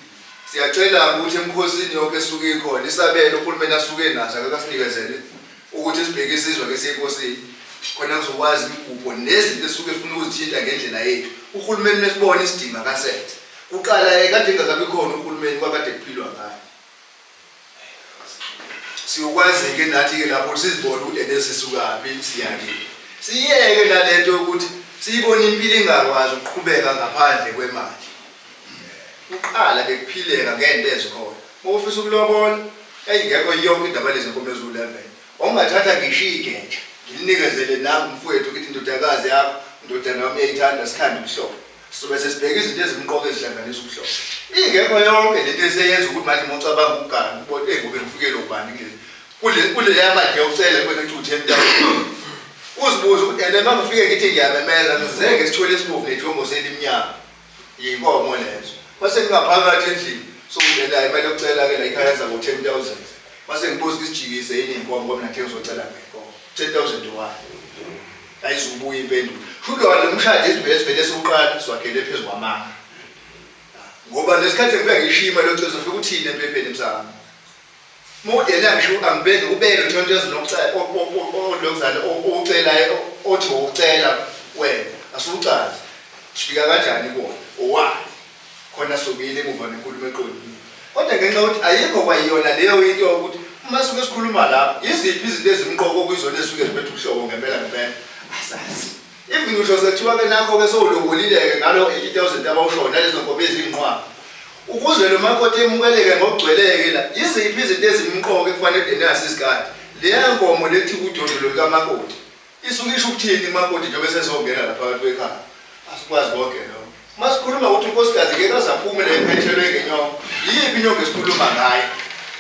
Siyacela ukuthi emkhosini yonke esuke ikhona isabelo uhulumeni asuke nazo akasinikezele ukuthi sibheke isizwe ke senkosini khona kuzokwazi imigubho nezinto esuke efuna ukuzithinta ngendlela yethu. Uhulumeni mesibona isidinga kasethe uqala kade engakabi khona uhulumeni kwakade kuphilwa ngayo. Siyokwazi ke nathi ke lapho sizibona ukuthi nesisukaphi siyake siyeke nalento ukuthi siyibone impilo ingakwazi ukuqhubeka ngaphandle kwemali. Uqala bekuphileka ngento ezikhona. Ofisa ukulobola engekho yonke indaba lezi nkomo ezulu11. Ongathatha ngishike nje ngilinikezele nami mfowethu ukuthi indodakazi yakho indodana wami eyithanda sikhanda ubuhlobo. Sizobe sesibheka izinto ezimqoka ezihlanganisa ubuhlobo. Ingekho yonke lento eseyenza ukuthi manje mocabanga ukugana ubone ngobe ngifikele ubani kule yamanje yokucela kwena ukuthi uthemba. Uzibuza ukuthi ena mangifike ngithi ngiyamemeza ngizeke sithole isibovu nethombo selimnyama. Yinkomo lezo. Mase ngingaphakathi endlini sokungena imali yokucela ke la ikhaya zabo 10,000. Mase ngibuza isijikise yini inkomo ngoba nathi ngizocela ngenkomo 10,000 wayo. ayizubuya impendulo futhi lo mshado esivele siwuqala siwakhele phezulu kwamanga ngoba lesikhathi ngifike ngishima lo Cozo ufike uthini emphepheni emsamo modena ngisho angibeke kubele uthonto ezinokucela olokuzana ocelayo othi ucela wena asucazi sifika kanjani kuona owazi khona sobile emuva nenkulumo eqondile kodwa ngenxa yokuthi ayikho kwayiyona leyo into ukuthi uma suke sikhuluma lapha iziphi izinto ezimqoko kuyizona esuke zibethe uhlobo ngempela asazi even usho sekuthiwa ke nakho ke sowulobolileke ngalo 80,000 abawushona lezo nkomo ezinqwa ukuze lo makoti emukeleke ngokugcweleke la iziphi izinto ezimqoko ekufanele enasi isikhathi leya nkomo lethi kudondolo likamakoti isuke isho ukuthini imakoti njengoba sesongena lapha phakathi kwekhaya asikwazi konke lo masikhuluma ukuthi unkosikazi ke kazaphumele ephethelwe ngenyongo yiphi inyongo esikhuluma ngayo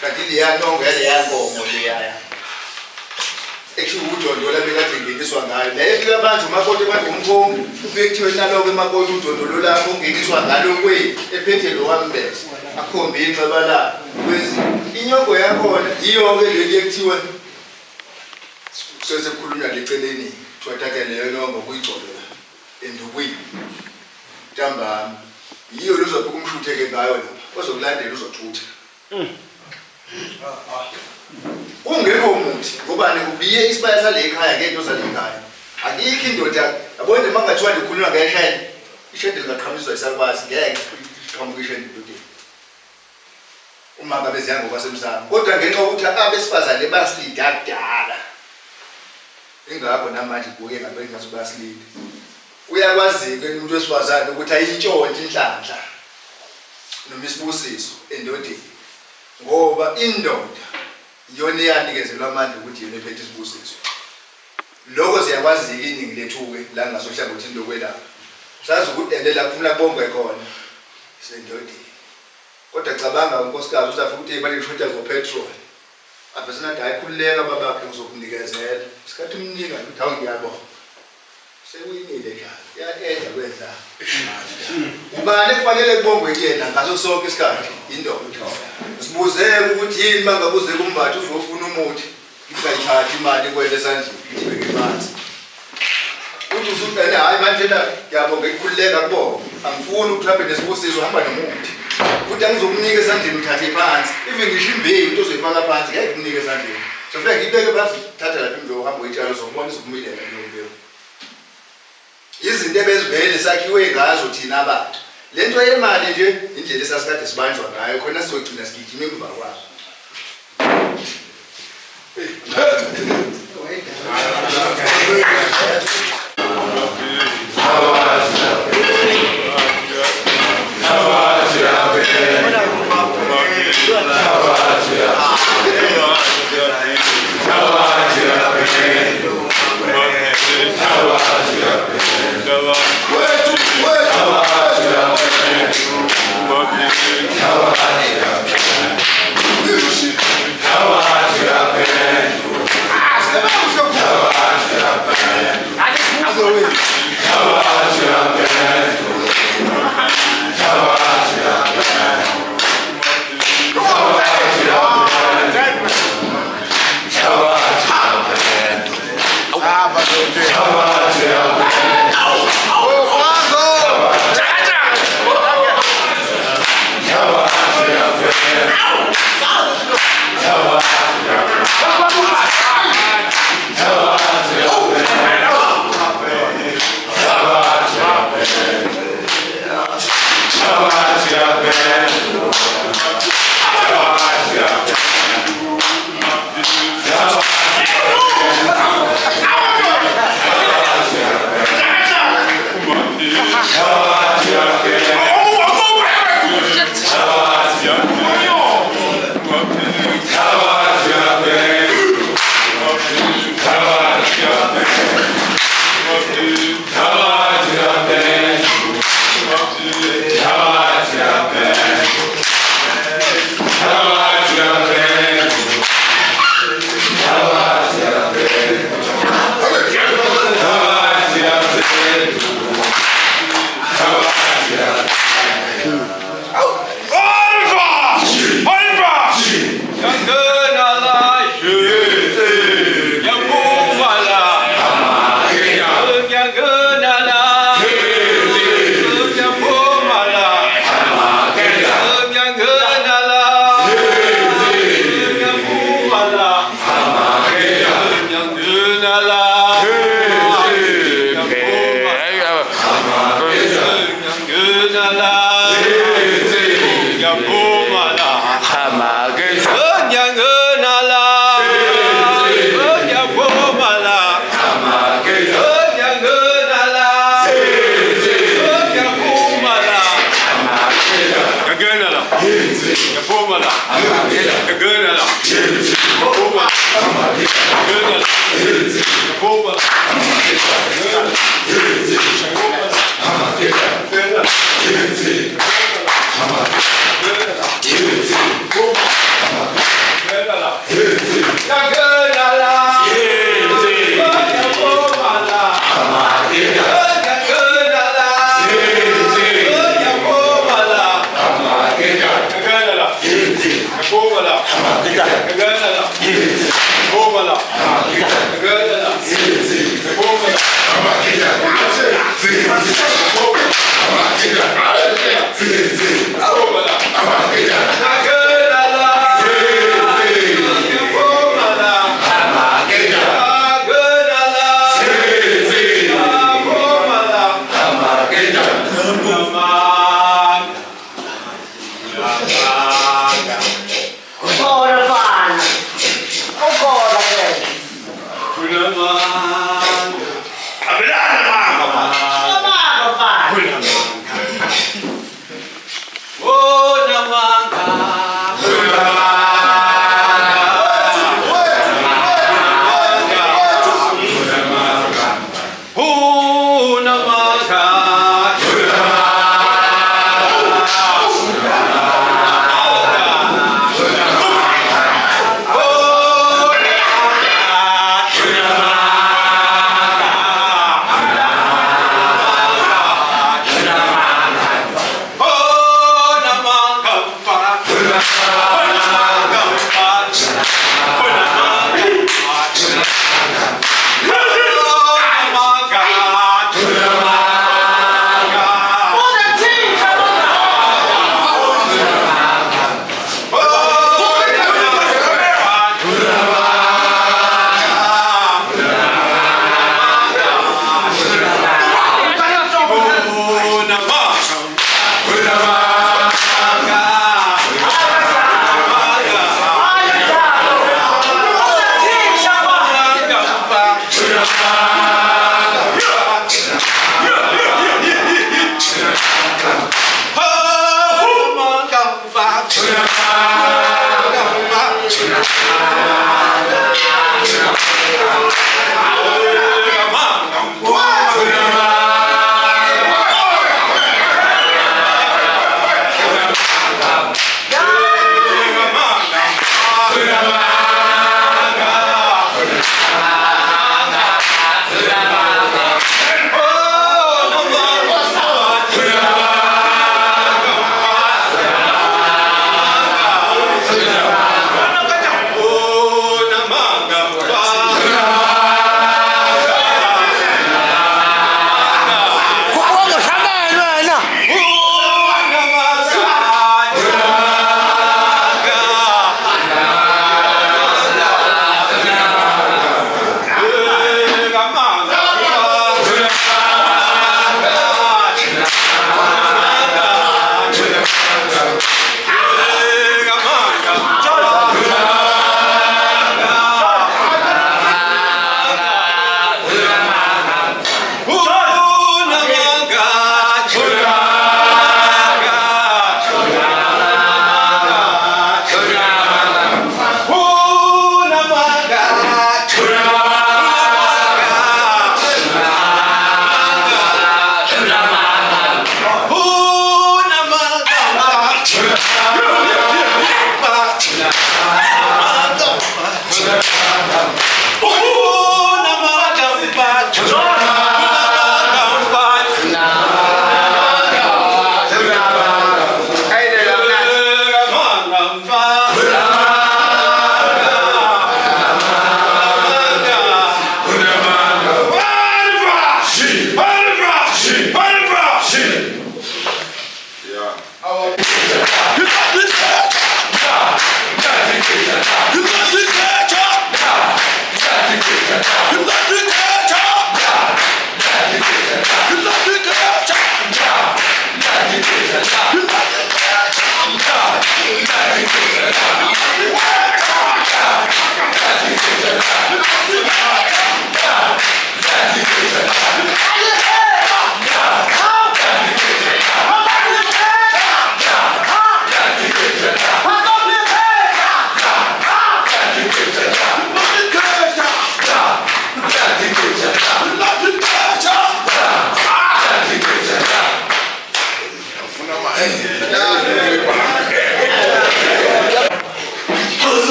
kanti leya nyongo yaleya nkomo leya ekudondolo bekade ngeniswa ngayo la efika manje umakoti kwangumkhongi ufike kuthiwe naloko emakoti udondolo lakho ungeniswa ngalo kwe ephethe lo wambese akhombe inxeba la kwezi inyongo yakhona yiyo-ke leli ekuthiwe sesikhulunywa leceleni twathatha leyo nyongo kuyigcolela endukwini ntambama yiyo luzofika umshutheke ngayo lapha ozokulandela uzothutha ungekho umuthi ngobani kubiye isibaya sale ekhaya ngento zale ekhaya akikho indoda yabona mangathiwa likhuluma ngeshene ishede lingaqhamiswa isalubazi ngeke iqhamuke ishene indoda uma ngabe ziyango kwasemsamo kodwa ngenxa yokuthi abesifazane basilida kudala ingakho namanje kuke ngabe ngathi basilida uyakwazi-ke umuntu wesifazane ukuthi ayintshontshe inhlanhla noma isibusiso endodeni ngoba indoda iyona eyanikezelwa amandla ukuthi yena ephethe isibusiso lokho siyakwazi-ke iningi lethu-ke la ngasohlangothini lokwelapha sazi ukuthi elela kufuna kubongwe khona sendodeni kodwa cabanga unkosikazi uzafika ukuthi imali ngishoda ngopetrol apha sinathi hayi khululeka babakhe ngizokunikezela isikhathi umnika ukuthi hawu ngiyabona sekuyinile njalo ya-eda kwenza ubani kufanele kubongwe kuyena ngaso sonke isikhathi indoda sibuzeke ukuthi yini uma ngabuze kumbathi uzofuna umuthi ngingayithathi imali kwele esandleni ngibeke phansi uthi usubene hayi manje la ngiyabonga ikhululeka kubona angifuni ukuthi hambe nesibusiso hamba nomuthi futhi angizokunika esandleni uthathe phansi even ngisho imbewu into ozoyifaka phansi ngeke kunika esandleni sofika ngiyibeke phansi thatha lapha imbewu uhamba uyitshalo uzobona izokumilela leyo mbewu izinto ebezivele sakhiwe ngazo thina abantu lento yemali nje indlela esasikade sibanjwa ngayo khona sizogcina sigijima emva kwazo I Oh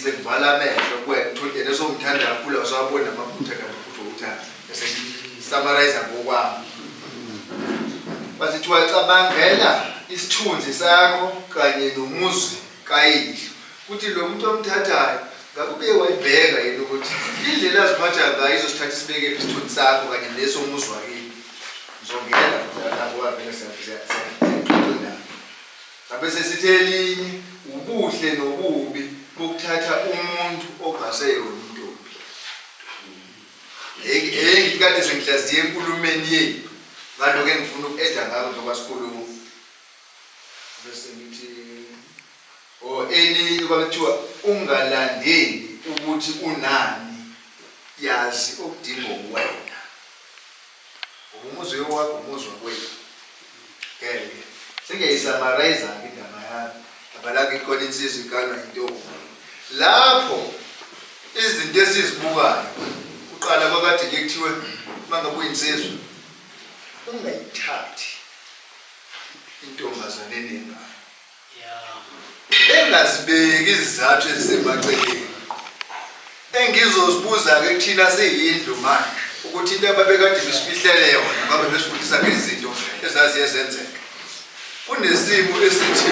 sekuvala amehlo kuwena uthole nesomthanda kakhulu awusabona amaphutha kanti futhi uthanda bese summarize ngokwami basithi wacabangela isithunzi sakho kanye nomuzi kayihlo kuthi lo muntu omthathayo ngakube wayibheka yena ukuthi indlela aziphatha ngayo izosithatha isibeke isithunzi sakho kanye nesomuzi wakini ngizongena lapho wavela siyaqoqana abese sitheli ubuhle nobubi bokuthatha umuntu ongaseyona intombi ngikade sengihlaziye enkulumeni yethu ngaloko engifuna uku-eda ngako njengoba sikhuluma bese ngithi elinye kwakuthiwa ungalandeli ukuthi unani yazi okudinga uwena umuzi wakho umuzi wakwethu ngeke sengiyayisamarayiza-ke indaba yami abalake khona insizwa iganwa yintombi lapho izinto esizibukayo uqala kwakade ke kuthiwe mangabe uyinsizwa ungayithathi intombazane enengayo engazibeki izizathu ezisemaceleni engizozibuza-ke kuthina siyindlu manje ukuthi into ababekade besifihlele yona ngabe besifundisa ngezinto ezaziye zenzeka kunesimo esithi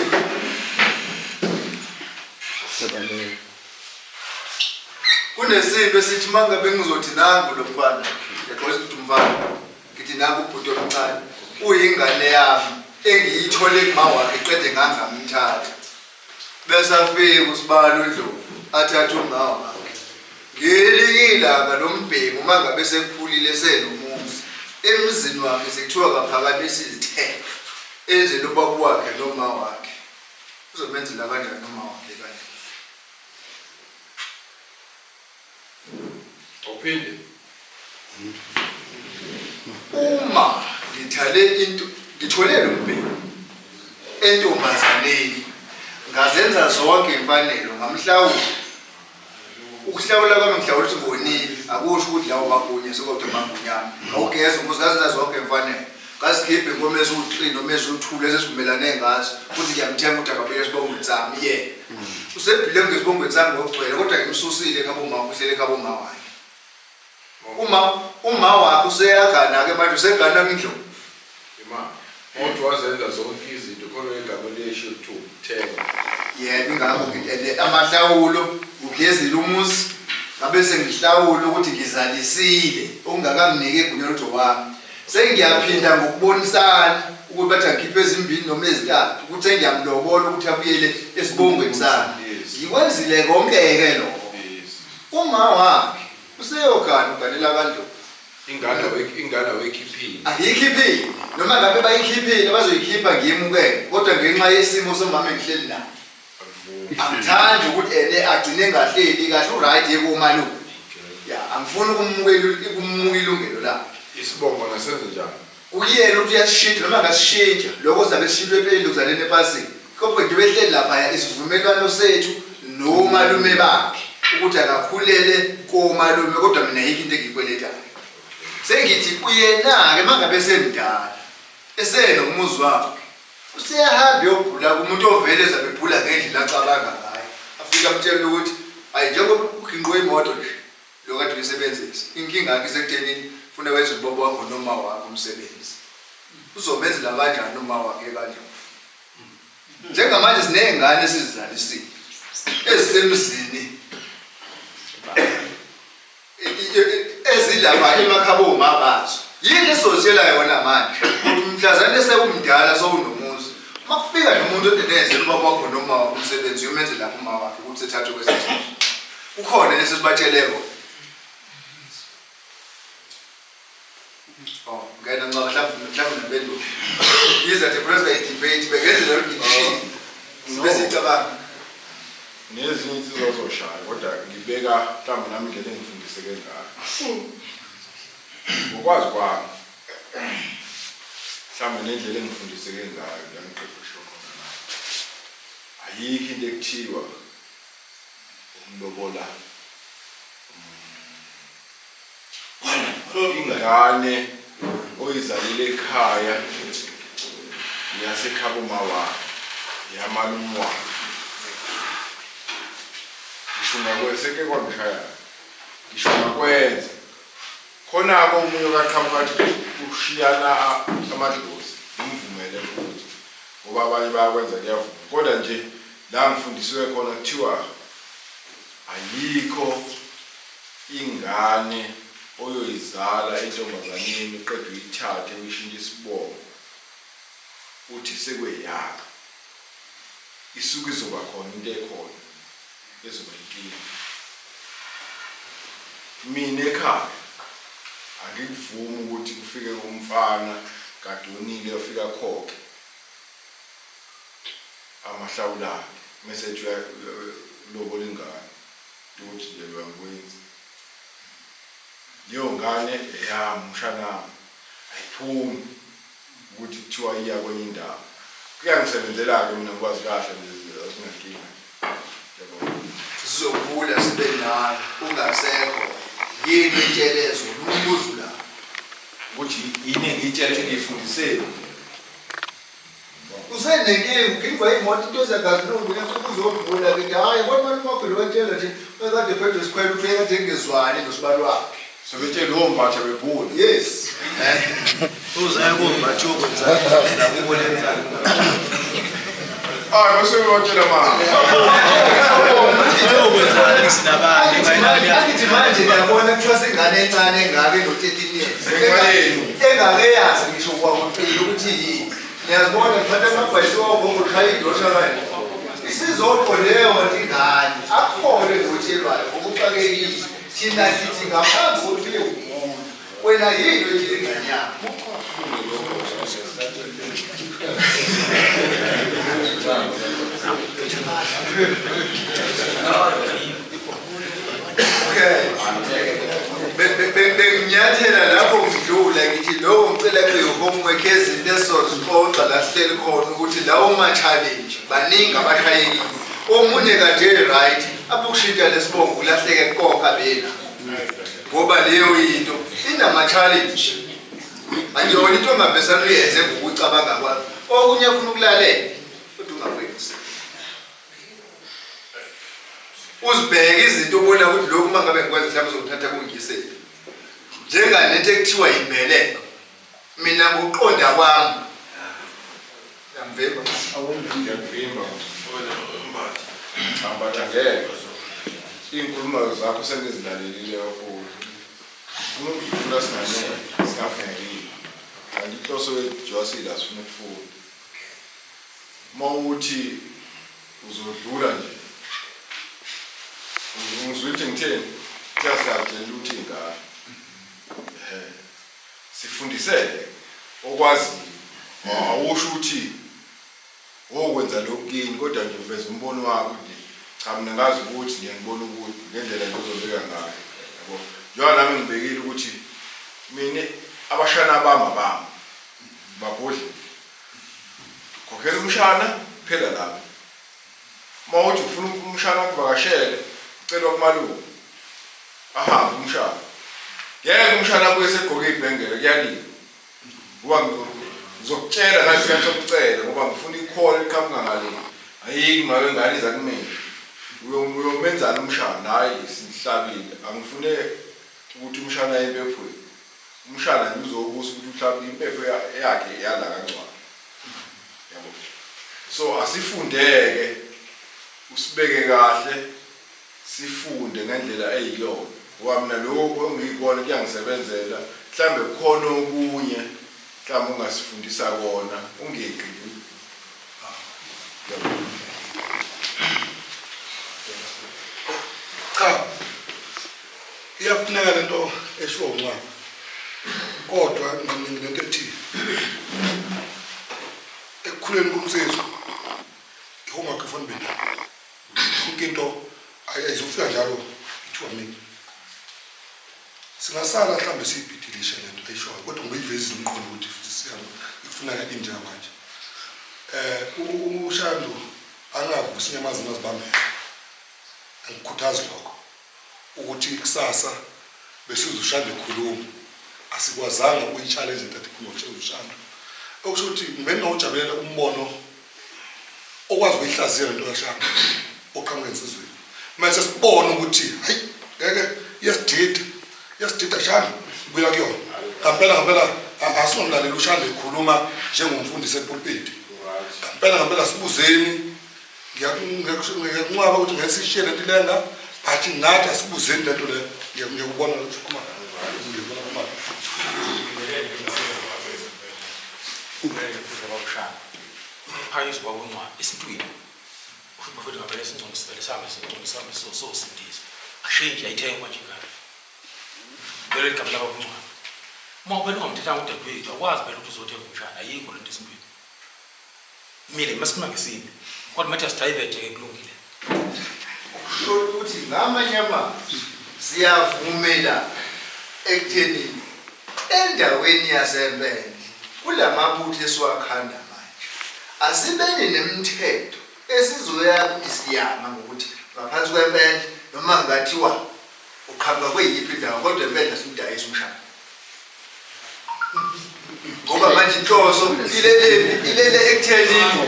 kunesimo esithi mangabe ngizothi nangu lo mfana yaqoza ukuthi umfana ngithi nangu ubhuti omncane uyingane yami engiyithole kuma wakhe qede ngangamthatha bese afika usibalo Ndlovu athatha uma wakhe ngelinye ilanga lombheki uma ngabe sekuphulile senomuzi emzini wakhe sekuthiwa kaphakamisa izithelo enzele ubaba wakhe noma wakhe uzomenzela kanjani noma wakhe kanje Ophinde uma ngithale into ngithole lo mbheki entombazaneni ngazenza zonke imfanelo ngamhlawula ukuhlawula kwami ngihlawula ukuthi ngonile akusho ukuthi lawo magunya sokodwa magunyana awugeza ukuzazenza zonke imfanelo ngasikhiphe inkomo eziwu3 noma eziwu2 lesesivumelane ngazo futhi ngiyamthenga ukuthi akabeke sibongo ntsami yena usebhile ngesibongo ntsami ngokugcwele kodwa ngimsusile ekhabo mama uhlele ekhabo mama wakhe uma wakhe useyagana ke manje usegana Ndlovu imali umuntu wazenza zonke izinto khona igama lesho to thenga yebo ingakho ngithi amahlawulo ugezile umuzi ngabe sengihlawula ukuthi ngizalisile ongakanginike igunya lotho wami sengiyaphinda ngokubonisana ukuthi bathi ngikhiphe ezimbili noma ezithathu ukuthi engiyamlobola ukuthi abuyele esibongweni sami yikwenzile konke-ke lokho uma wakhe useyogana uganela kaNdlovu ingane wekhiphini ayikhiphile noma ngabe bayikhiphile bazoyikhipha ngiyemukele kodwa ngenxa yesimo somama engihleli naye angithandi ukuthi agcine engahleli kahle uright yekumalume ya angifuni ukummuka ilungelo lakhe isibongo nasenze njani uyena ukuthi uyasishintsha noma ngasishintsha lokho zabe sishintshwe empeleni lokuzaleni epasini kodwa nje behleli lapha isivumelwano sethu nomalume bakhe ukuthi akakhulele komalume kodwa mina yikho into engiyikweletayo sengithi uyena-ke mangabe semdala esenomuzi wakhe useyahamba yobhula kumuntu ovele ezabe ebhula ngendlela acabanga ngayo afika amtshela ukuthi hayi njengoba uginqwe imoto nje lokade uyisebenzisa inkinga yakhe isekuthenini funa wenze ubobo wakho noma wakho umsebenzi uzomenzela kanjani noma wakhe kaNdlovu njengamanje siney'ngane esizizalisile ezisemzini ezilapha emakhabo mabazo yini esizotshela yona manje ukuthi mhlazane sewumdala sowunomuzi makufika nomuntu odenezela ubaba wakho noma umsebenzi uyomenze lapho uma wakhe ukuthi sethathe kwesizwe ukhona lesi sibatsheleko ngena ncaba mhlawumbe nempendulo yiza the president debate begenzela ukuthi bese icabanga nezinye insizwa zoshaya kodwa ngibeka mhlawumbe nami indlela engifundiseke ngayo ngokwazi kwami mhlawumbe nendlela engifundiseke ngayo ngiqeqeshwa khona nayo ayikho into ekuthiwa umlobola ingane oyizalile ekhaya yasekhabo mawa yamalume wakhe ngishuma kweseke kwangishaya ngishuma kwenze khona ko umunye kaQhamukathi ushiyana amadlozi umvumele futhi ngoba abanye bayakwenza kuyavuma kodwa nje la ngifundisiwe khona kuthiwa ayikho ingane oyoyizala entombazaneni uqeda uyithathe uyishintshe isibongo uthi sekweyakho isuku izoba khona into ekhona ezoba inkinga mina ekhaya angikuvumi ukuthi kufike umfana kadonile yofika khokhe amahlawulana message lobola ingane ukuthi nje bayakwenza leyo ngane eyami umshanami ayiphumi ukuthi kuthiwa iya kwenye indawo kuyangisebenzela-ke mina ngikwazi kahle asingakinga sizokhula sibe nayo ungasekho yini intshelezo umbuzo la ukuthi yini engiyitshela ukuthi ngiyifundiseni usenenkinga uphindwa imoto into ezakazilungu uzodlula ke hayi kodwa manje makhulu wetshela nje ekade phezulu isikhwele uthi ekade engezwani nosibalo wakhe sobetshela ombatha bebhula yes uzaye kombathi yokwenzani la kubonenzani hayi basebewatshela manje yokwenzani sinabani angithi manje ngiyabona kuthiwa sengane encane engake no-13 years engake yazi ngisho kwakuphila ukuthi yini ngiyazibona ngiphatha amabhayisikobho ngokushaya idosha kanje isizopho leyo ingane akhole ngotshelwayo ngokuxakekile thina sithi ngaphambi kokuthi uye umuntu wena yini oyitshela ingane yakho benginyathela lapho ngidlula ngithi lowo ngicela kuyi-homework ezinto esizozixoxa la sihleli khona ukuthi lawo ma-challenge baningi abashayekile omunye kanje right apho kushintsha lesibongo kulahleke kukonka bena ngoba leyo yinto inama-challenge angiyona into ongabesana uyenze ngokucabanga kwakho okunye funa ukulalela kodwa ungakwenzi uzibheke izinto ubona ukuthi lokhu uma ngabe ngikwenza mhlawumbe uzongithatha kungiyisele njenganento ekuthiwa yimbeleko mina ngokuqonda kwami yamvimba ngiyakuvimba ambatha ngeke iy'nkulumo zakho sengizilalelile kakhulu funa ukudlula singafundile kanti inhloso yejwasile asifuna ukufunda uma uthi uzodlula nje ngizwithi ngitheni kuyasiyadelela ukuthi ingane sifundisele okwaziyo awusho ukuthi okwenza lokhu kini kodwa nje uveza umbono wakho nje cha mina ngazi ukuthi ngiyangibona ukuthi ngendlela ngizobeka ngayo yabo njengoba nami ngibekile ukuthi mina abashana bami babhodle khokhela umshana phela lapho uma uthi ufuna umshana ukuvakashele ucelwa kumalume ahambe umshana ngeke umshana abuye segqoke ibhengele kuyaliwa ngoba ngizokutshela ngathi siyakucela ngoba ngifuna ikhole liqhamuka ngale ayiki ngabe ngane iza kumina uyomenzana umshana hayi sihlabile angifune ukuthi umshana impepho umshana nje uzobusa ukuthi uhlabile impepho yakhe yala kancane yabo so asifundeke usibeke kahle sifunde ngendlela eyiyona ngoba mina lokho engiyibona kuyangisebenzela mhlambe khona okunye mhlambe ungasifundisa kona ungeqi cha iyafuneka lento esho unqa kodwa nginento ethi ekukhuleni komsebenzi ihomework efanele bena konke into ayizofika njalo ithiwa mina singasala mhlambe siyibhidilishe lento ayishoyo kodwa ngiyivezi umqondo ukuthi ifuneka injena manje uShando angavusi inyamazi mazibambela angikhuthaza lokho ukuthi kusasa besizoshanda ekhuluma asikwazanga ukuyi-challenge that kunokushaya uShando okusho ukuthi ngibena ujabulela umbono okwazi ukuyihlaziya lento kaShando oqhamuka ensizweni mase sibone ukuthi hayi ngeke yasidida shana buya kuyona ngempela asingomlaleli ushanda ekhuluma njengomfundisi epulpiti ngempela sibuzeni ngiyakunqaba ukuthi ngesishiye lento lenga but ngathi asibuzeni lento le ngiyakubona ukuthi khuma ngiyabona khuma phakathi kwakuncwadi esintwini bafethu ngapela singconisele sami sosindisa ashintshe ayithenga manje ngalo vele igama laba kuncwadi uma ubele ungamthethanga udadewethu akwazi phela ukuthi uzothenga umshana ayikho lento esintwini mile masikhuluma ngesini kodwa mathi asidiverte-ke kulungile ukuthi ngamanye amazwi siyavumela ekutheni endaweni yasempendle kulamabutho esiwakhanda manje asibeni nemithetho esizoya isiyama ngokuthi ngaphansi kwempendle noma ngathiwa uqhamuka kweyiphi indawo kodwa impendle simdayisa umshana ngoba manje inhloso ilele ekuthenini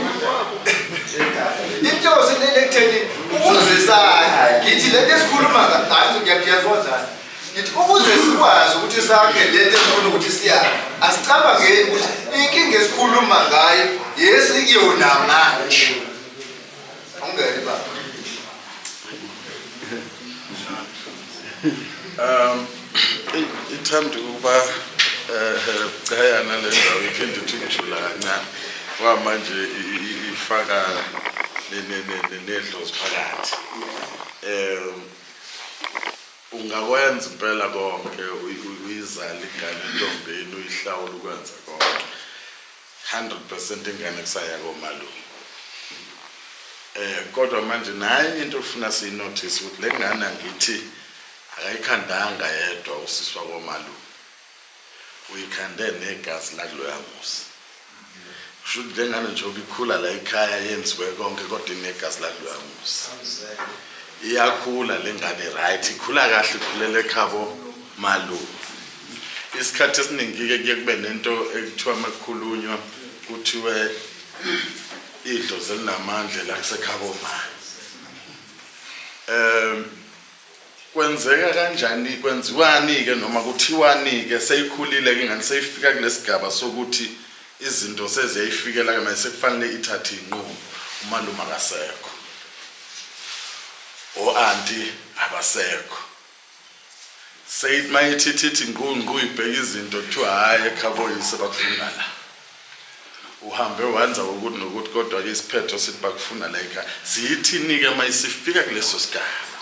inhloso ilele ekuthenini ukuzwisana ngithi lento esikhuluma ngayo ngiyakuzana ngithi ukuze sikwazi ukuthi sakhe lento esifuna ukuthi siyazi asicabangeni ukuthi inkinga esikhuluma ngayo yesikuyona manje ungeke baba ithanda ukuba chayana le ndawo iphinde ithungijula kancane ngoba manje ifaka nedlozi phakathi ungakwenza impela konke uyizala ingane entombeni uyihlawula ukwenza konke 100% ingane kusaya komalume kodwa manje naye into ofuna siyinotice ukuthi le ngane ngithi akayikhandanga yedwa usiswa komalume uyikhande negazi lakuloya musa kusho ukuthi le ngane njengoba ikhula la ekhaya yenziwe konke kodwa inegazi lakuloya musa iyakhula le ngane right ikhula kahle ikhulela ekhabo malume isikhathi esiningi-ke kuye kube nento ekuthiwa makukhulunywa kuthiwe idlozi elinamandla la kusekhabo manje kwenzeka kanjani kwenziwani-ke noma kuthiwani-ke seyikhulile-ke ingane seyifika kulesigaba sokuthi izinto seziyayifikela-ke manje sekufanele ithathe iy'nqumo umalume akasekho o-anti abasekho mayithithi ngqungqu ibheka izinto kuthiwa hhayi ekhaboyise bakufuna la uhambe wenza ukuthi nokuthi kodwa-ke isiphetho sithi bakufuna la ekhaya siyithini-ke mayisifika kuleso sigaba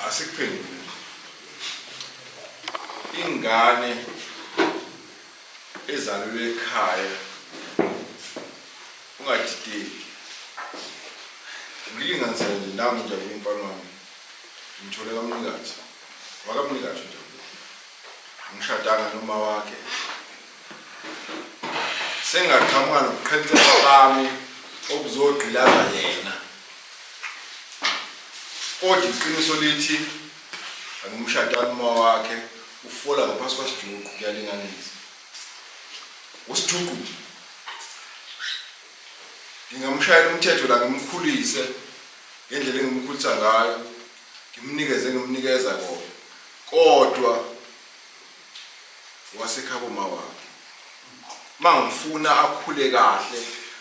asikuphendule ingane ezalelwe ekhaya ungadideki ngilinganisele nje nami nje umfana wami ngithole kamnikazi wakamnikazi nje angishadanga noma wakhe sengaqhamuka nokuqhenzela kwami okuzogqilaza yena kodwa iqiniso lithi angimshadanga noma wakhe ufola ngaphansi kwesijuqu kuyalinganisa usijuqu ngingamshayela umthetho la ngimkhulise ngendlela engimkhulisa ngayo ngimnikeza kona kodwa wasekhabo mawakhe mangifuna akhule kahle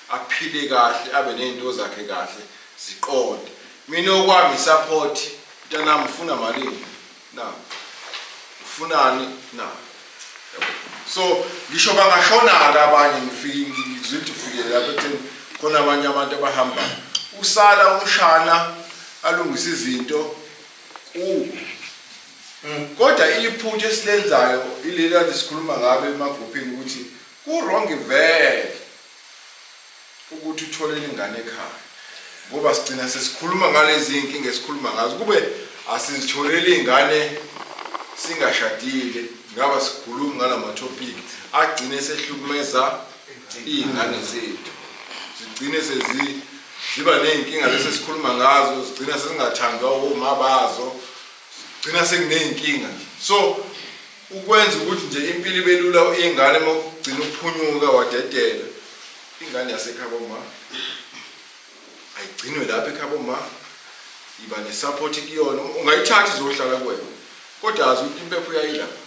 aphile kahle abe nezinto zakhe kahle ziqonde mina okwami support mntanami ufuna malini na ufunani na so ngisho bangashona-ke abanye ngizwithi ufikele lapho ekutheni khona abanye abantu abahamba usala umshana alungisa izinto kodwa iphutha esilenzayo ileli kade sikhuluma ngabe emagrupini ukuthi ku-wrong vele ukuthi utholele ingane ekhaya ngoba sigcina sesikhuluma ngalezi inkinga esikhuluma ngazo kube asizitholele ingane singashadile ngaba sikhuluma ngalamathopic agcine sehlukumeza iy'ngane zethu zigcine ziba ney'nkinga lesi sikhuluma ngazo zigcina sezingathandwa oma bazo zigcina sekuney'nkinga so ukwenza ukuthi nje impilo ibe lula iy'ngane uma kugcina ukuphunyuka wadedela ingane yasekhaya boma ayigcinwe lapha ekhaya bomma iba nesupport kuyona ungayithatha izohlala kuwena kodwa azi ukuthi impepho uyayilapha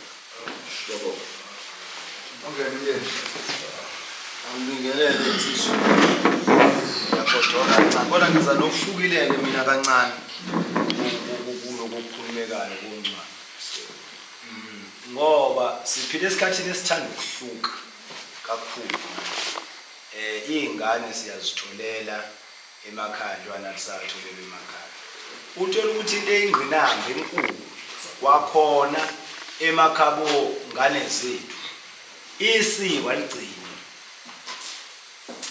yabo ongene Angibingelele insizwa. Yakodwa kancane. Kodwa ngiza nokuhlukileke mina kancane. Ukukhulumekayo kuncane. Ngoba siphile esikhathini esithanda ukuhluka kakhulu. Izingane siyazitholela emakhaya njwana lisatholelwe emakhaya. Uthola ukuthi into eyingqinamba enkulu kwakhona emakhabo ngane zethu. Isiko aligcini.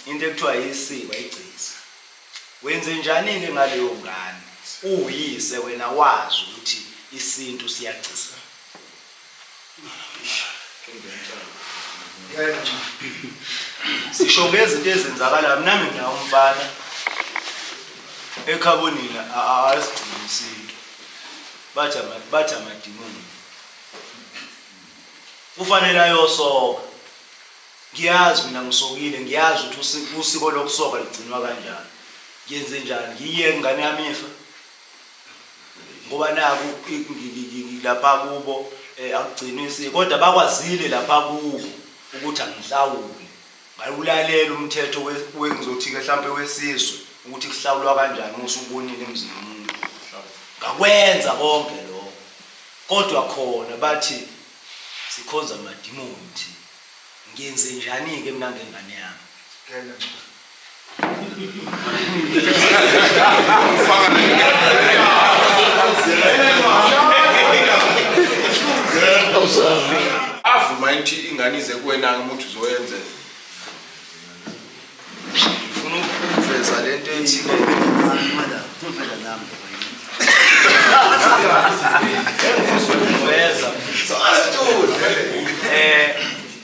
Into ekuthiwa isiko ayigcisa. Wenze njani ke ngaleyo ngane? Uyise wena wazi ukuthi isintu siyagcisa. Sisho ngezinto ezenzakala nami ngiyawumfana ekhabonini asigcina isintu. Bathi amadimoni. Kufanele ayosoka. Ngiyazi mina ngisokile, ngiyazi ukuthi usiko lokusoka ligcinwa kanjani. Ngiyenze njani? Ngiye ngane yami ifa. Ngoba naku lapha kubo akugcinwa isiko, kodwa bakwazile lapha kubo ukuthi angihlawule. Bayulalela umthetho wengizothi ke mhlambe wesizwe ukuthi kuhlawulwa kanjani usubonile emzini womuntu. Ngakwenza konke lokho. Kodwa khona bathi sikhonza amadimoni. Ngiyenze njani ke mina ngengane yami? avuma ukuthi ingane ize kuwena umuntu uzoyenze Ufuna ukuveza lento ethi Uvela nami. ukuveza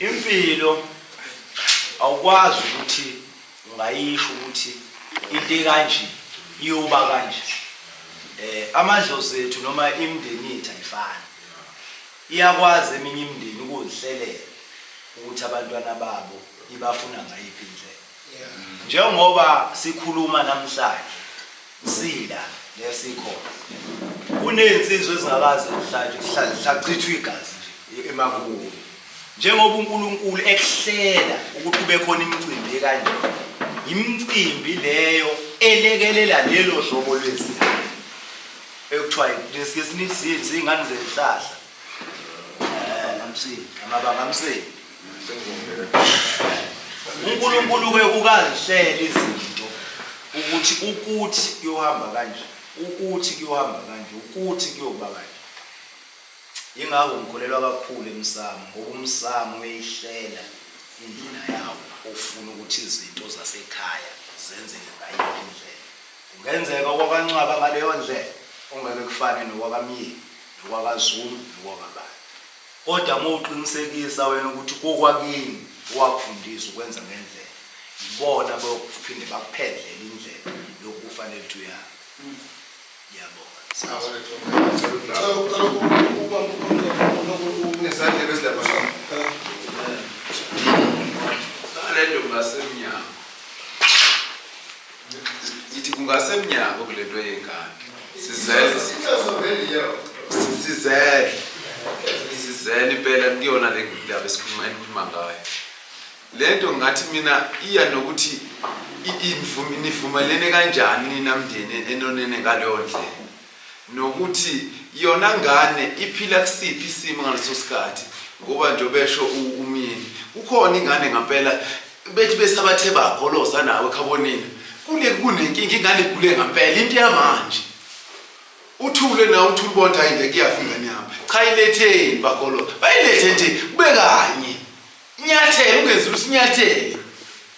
impilo awukwazi ukuthi ungayisho ukuthi into kanje iyoba kanje. Amadlozi ethu noma imindeni yethu ayifani. Iyakwazi eminye imindeni ukuzihlelela ukuthi abantwana babo ibafuna ngayiphi indlela. Njengoba sikhuluma namhlanje sila lesikhona. Kunezinsizwe ezingakazi namhlanje hlachithwa igazi nje emakubo. Njengoba uNkulunkulu ekuhlela ukuthi kube khona imicimbi ekanje. Imicimbi leyo elekelela lelo hlobo lwezinto. Ekuthiwa lesikesinisizi ingane zehlahla. Namsini amabanga amsini. uNkulunkulu ke ukazihlela izinto ukuthi kuyohamba kanje, ukuthi kuyohamba kanje, ukuthi kuyoba kanje. Ingakho ngikholelwa kakhulu emsamo ngoba umsamo uyihlela indlela yawo ofuna ukuthi izinto zasekhaya zenzeke ngayiphi indlela. Kungenzeka kwakancwaba ngaleyo ndlela ongeke kufane nokwakamyeni, nokwakaZulu, nokwakabani. Kodwa mawuqinisekisa wena ukuthi kokwakini wakufundisa ukwenza ngendlela, ibona bokuphinde bakuphendlela indlela yokufanele ukuthi uyazi. Ngiyabonga. Lento ngasemnyango. Yithi kungasemnyango kule nto yengane. Sizele impela kuyona le ndaba esikhuluma ngayo. Lento ngathi mina iya nokuthi nivumelene kanjani ninamndeni enonene ngaleyo ndlela. Nokuthi yona ngane iphila kusiphi isimo ngaleso sikhathi ngoba nje besho umyeni ukhona ingane ngempela bethi besabathe bakholosa nawe ekhabonini kule kunenkinga ingane igule ngempela into yamanje uthule na uthule bonke ayingeke yafika nyama cha iletheni bakholo bayilethe nje kube kanye inyathelo ungezulu sinyathelo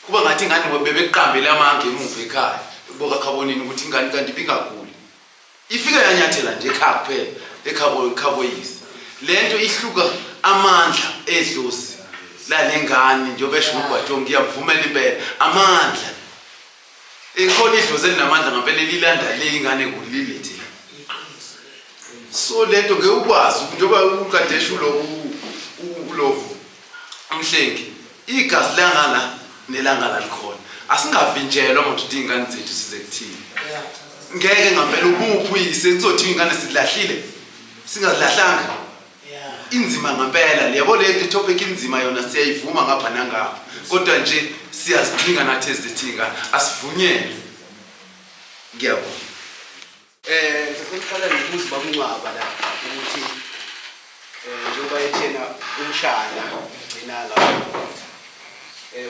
kuba ngathi ingane bebeqambele amanga emuva ekhaya boka khabonini ukuthi ingane kanti ibingaguli ifika yanyathela nje ekhaya kuphela ekhaboyisi lento ihluka amandla edlozi lalengane njengoba esho uGwajo ngiyavumela impela amandla ekhona idlozi elinamandla ngempela lilanda le ingane kulilethe so lento ngekwazi njengoba ukadeshu lo umhlengi igazi langana nelanga lalikhona asingavinjelwa manje ukuthi ingane zethu size kuthini ngeke ngempela ubuphi uyise kuzothi ingane silahlile singazilahlanga inzima ngempela liyabo le topic inzima yona siyayivuma ngapha nangapha kodwa nje siyazidinga nathi ezithinga asivunyelwe ngiyabona sesiqala ngokubuza bakuncwaba la ukuthi njengoba ethena umshana gcina lapho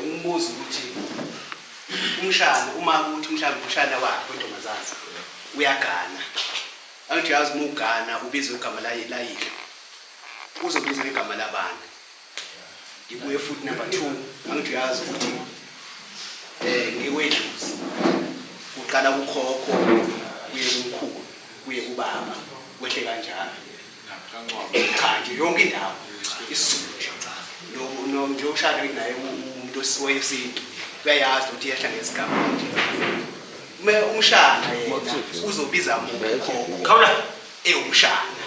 umbuzo ukuthi umshana uma ukuthi mhlawumbe umshana wakhe wentombazana uyagana angithi yazi uma ugana ubizwe igama layile uzobizwa igama labani ngibuye futhi number 2 angithi yazi ukuthi ngiwedluzi uqala kukhokho kuye kumkhulu kuye kubaba wehle kanjalo cha nje yonke indawo isizulu no nje ushada naye umuntu osiweyesintu uyayazi ukuthi yehla ngesigaba nje umshana yena uzobiza ukhokho khawula umshana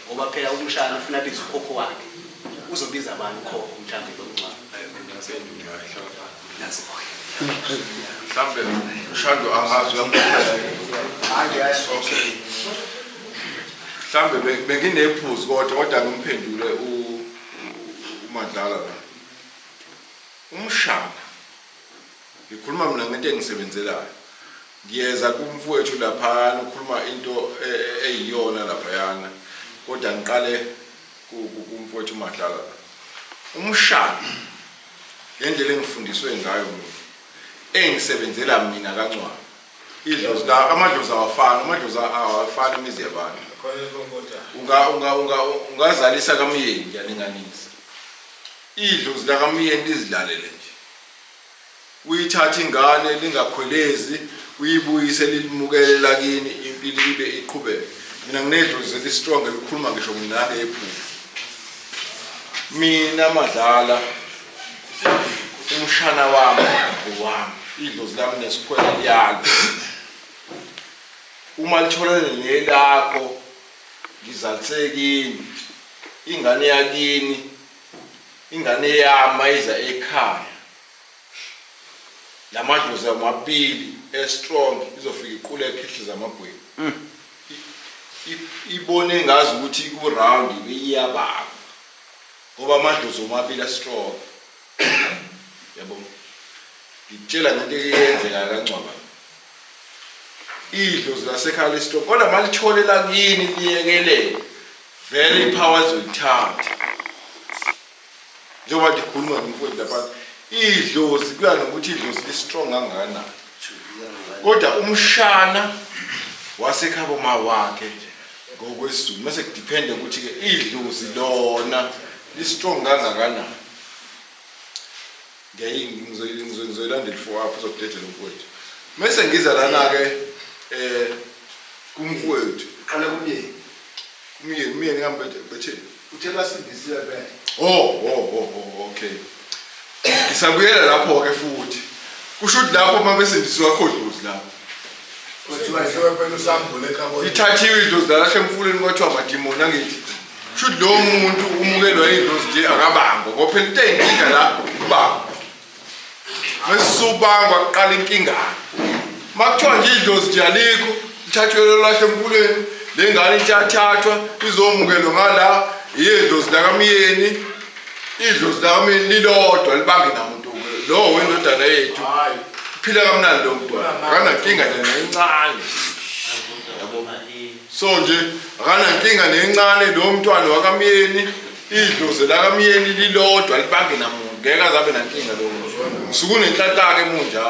ngoba phela umshana ufuna biza ukhokho wakhe uzobiza abantu ukhokho mhlambe lokuncane mhlambe ushado angazi uyamkhulula okay mhlambe benginephuzu kodwa ngimphendule uMandlala la umshana ngikhuluma mina ngento engisebenzelayo ngiyeza kumfowethu lapha ukhuluma into eyiyona lapha yana kodwa ngiqale kumfowethu uMandlala umshana indlela engifundiswe ngayo mina engisebenzela mina kancwane idlozi la amadlozi awafani imizi yabantu ungazalisa kamyeni ngiyalinganisa idlozi la kamyeni lizilalele nje uyithatha ingane lingakhwelezi uyibuyise lilimukele lakini impilo ibe iqhubeke mina nginedlozi elistrong elikhuluma ngisho mina ephupho mina Madlala umshana wami owami idlozi lami nesikhwela liyalo uma litholene nelakho ngizalisekini ingane yakini ingane yami iza ekhaya lamadlozi amabili strong izofika iqule ekhihliza amagwebu ibone ngazi ukuthi ku round ibiyababa ngoba amadlozi omabili strong yabo ngitshela ngento eyenzeka kancwaba idlozi lasekhaya strong kodwa malithole lakini liyekelele vele ipower zoyithatha njengoba ngikhuluma ngomfowethu lapha idlozi kuya ngokuthi idlozi li-strong kangakanani kodwa umshana wasekhabo mawakhe ngokwesizulu mase kudepende ukuthi ke idlozi lona li-strong kangakanani ngizoyilandela for apho uzokudedela umfowethu mase ngiza lana ke kumfowethu qala kumyeni umyeni ngihambe bethe uthe basindisile vele okay ngisabuyela lapho ke futhi kusho ukuthi lapho mabesindiswa khona idlozi lapho kuthiwa phela usambule ekhabo ithathiwe idlozi lahle emfuleni kwathiwa amadimoni angithi kusho ukuthi lo muntu umukelwa idlozi nje akabangwa ngoba phela into eyinkinga la ubaba mesubangwa kuqala inkinga makuthiwa nje idlozi nje alikho lithathwe lahle emfuleni lengane ithathathwa izomukelwa ngala idlozi lakamyeni idlozi lakamyeni lilodwa libange namuntu lo wendodana yethu phila kamnandi lo mntwana akanankinga nencane yabo so nje akanankinga nencane lo mntwana wakamyeni idlozi lakamyeni lilodwa libange namuntu ngeke azabe nankinga lo muntu sukunenhlanhlaka emunja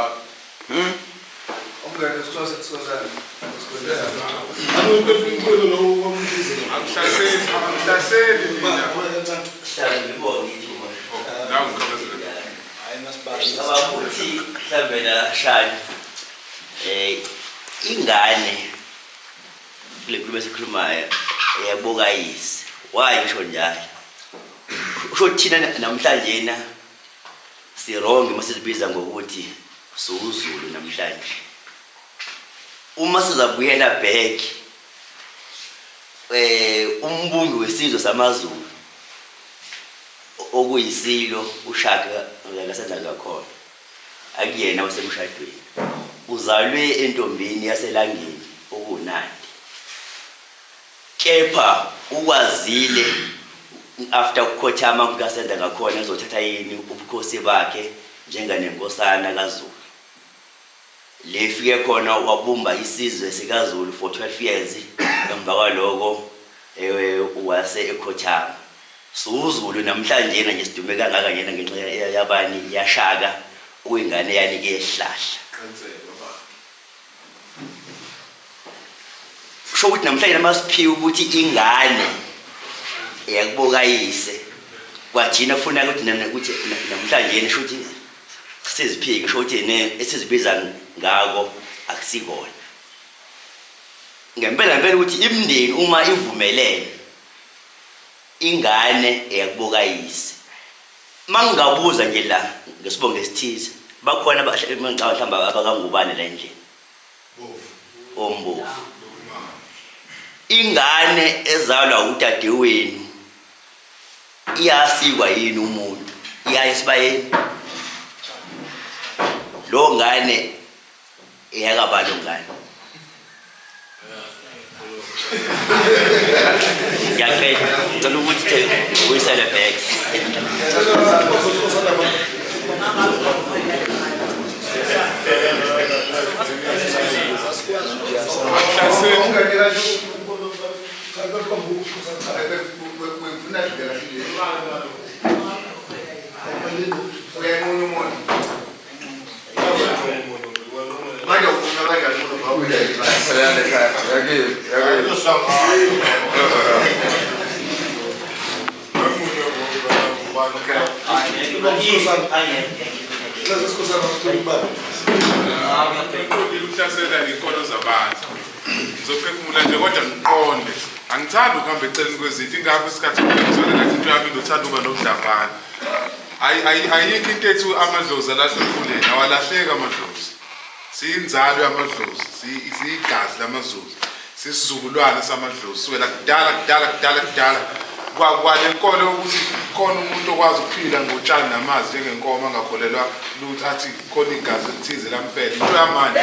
ongeke sithola sesizozana anokuphilo lo komuntu akuhlaseli mina hlala ngibone ithuba nawu ngikhaphezela abakuthi mhlambe la shani ingane kule nkulumo esikhulumayo eyabokayise waye ngisho njalo usho thina namhlanje na sironge masizibiza ngokuthi suzulu namhlanje uma sizabuyela back umbumbi wesizwe samaZulu okuyisilo ushaka ngakasenza ngakhona akuyena wasemshadweni uzalwe entombini yaselangeni okunandi kepha ukwazile after ukukhothama kukaSenda ngakhona ezothatha yini ubukhosi bakhe njenganenkosana kaZulu lefike khona wabumba isizwe sikaZulu for 12 years emva kwaloko wase ekhothama suZulu namhlanje nje sidume kangaka yena ngenxa yabani yashaka uyingane yanike ehlahla sho ukuthi namhlanje namasiphiwe ukuthi ingane yakubokayise kwajina kufuna ukuthi namhlanje sho ukuthi siziphike sho ukuthi esizibiza ngako akusikona ngempela ukuthi imndeni uma ivumelene ingane yakubokayise mangabuza nje la ngesibongo esithize bakhona mhlamba abakangubane la endlini ombovu ingane ezalwa udadewenu iyasikwa yini umuntu iyaye sibayeni lo ngane eyakabalo ngane ngiyaqeda ngicela ukuthi uyisele back Ukuhlasela inkolo zabantu ngizophefumula nje kodwa ngiqonde angithandi ukuhamba eceleni kwezinto ingaphi isikhathi ngizoleka into yami ndothanda uba nokudlapana ayikho into ethu amadlozi alahle emfuleni awalahleka amadlozi siyinzalo yamadlozi siyigazi lamadlozi sisizukulwane samadlozi suwela kudala kwale nkolo ukuthi khona umuntu okwazi ukuphila ngotshani namazi njengenkomo angakholelwa lutho athi khona igazi elithize lamfele into yamanje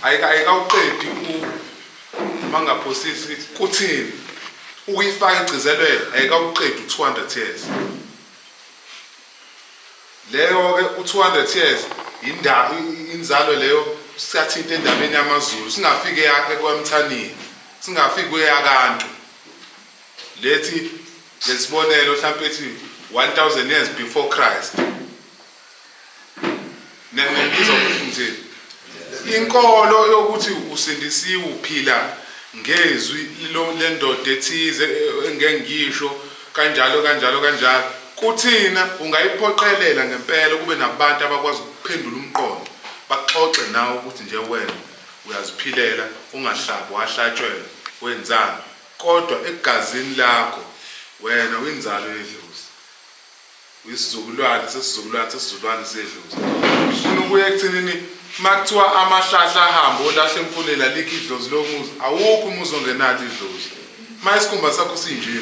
ayikawuqedi mangaphosisi kuthini ukuyifaka igcizelelo ayikawuqedi u200 years leyo ke u200 years inzalo leyo siyathinta endabeni yamaZulu singafike yakhe kwamthanini singafike kweyakantu lethi lesibonelo mhlawumbe ethi 1000 years before Christ nengizokufundisa inkolo yokuthi usindisiwe uphila ngezwi lendoda ethize engengisho kanjalo kuthina ungayiphoqelela ngempela kube nabantu abakwazi ukuphendula umqondo baxoxe nawe ukuthi nje wena uyaziphilela ungahlabi wahlatshwela wenzani kodwa egazini lakho wena uyinzalo yedlozi uyisizukulwane sesizukulwane sedlozi ufuna ukuya ekuthinini makuthiwa amahlahla ahamba olahle emfuleni alikho idlozi lomuzi awukho umuzi ongenalo idlozi mayisikhumba sakho sinjini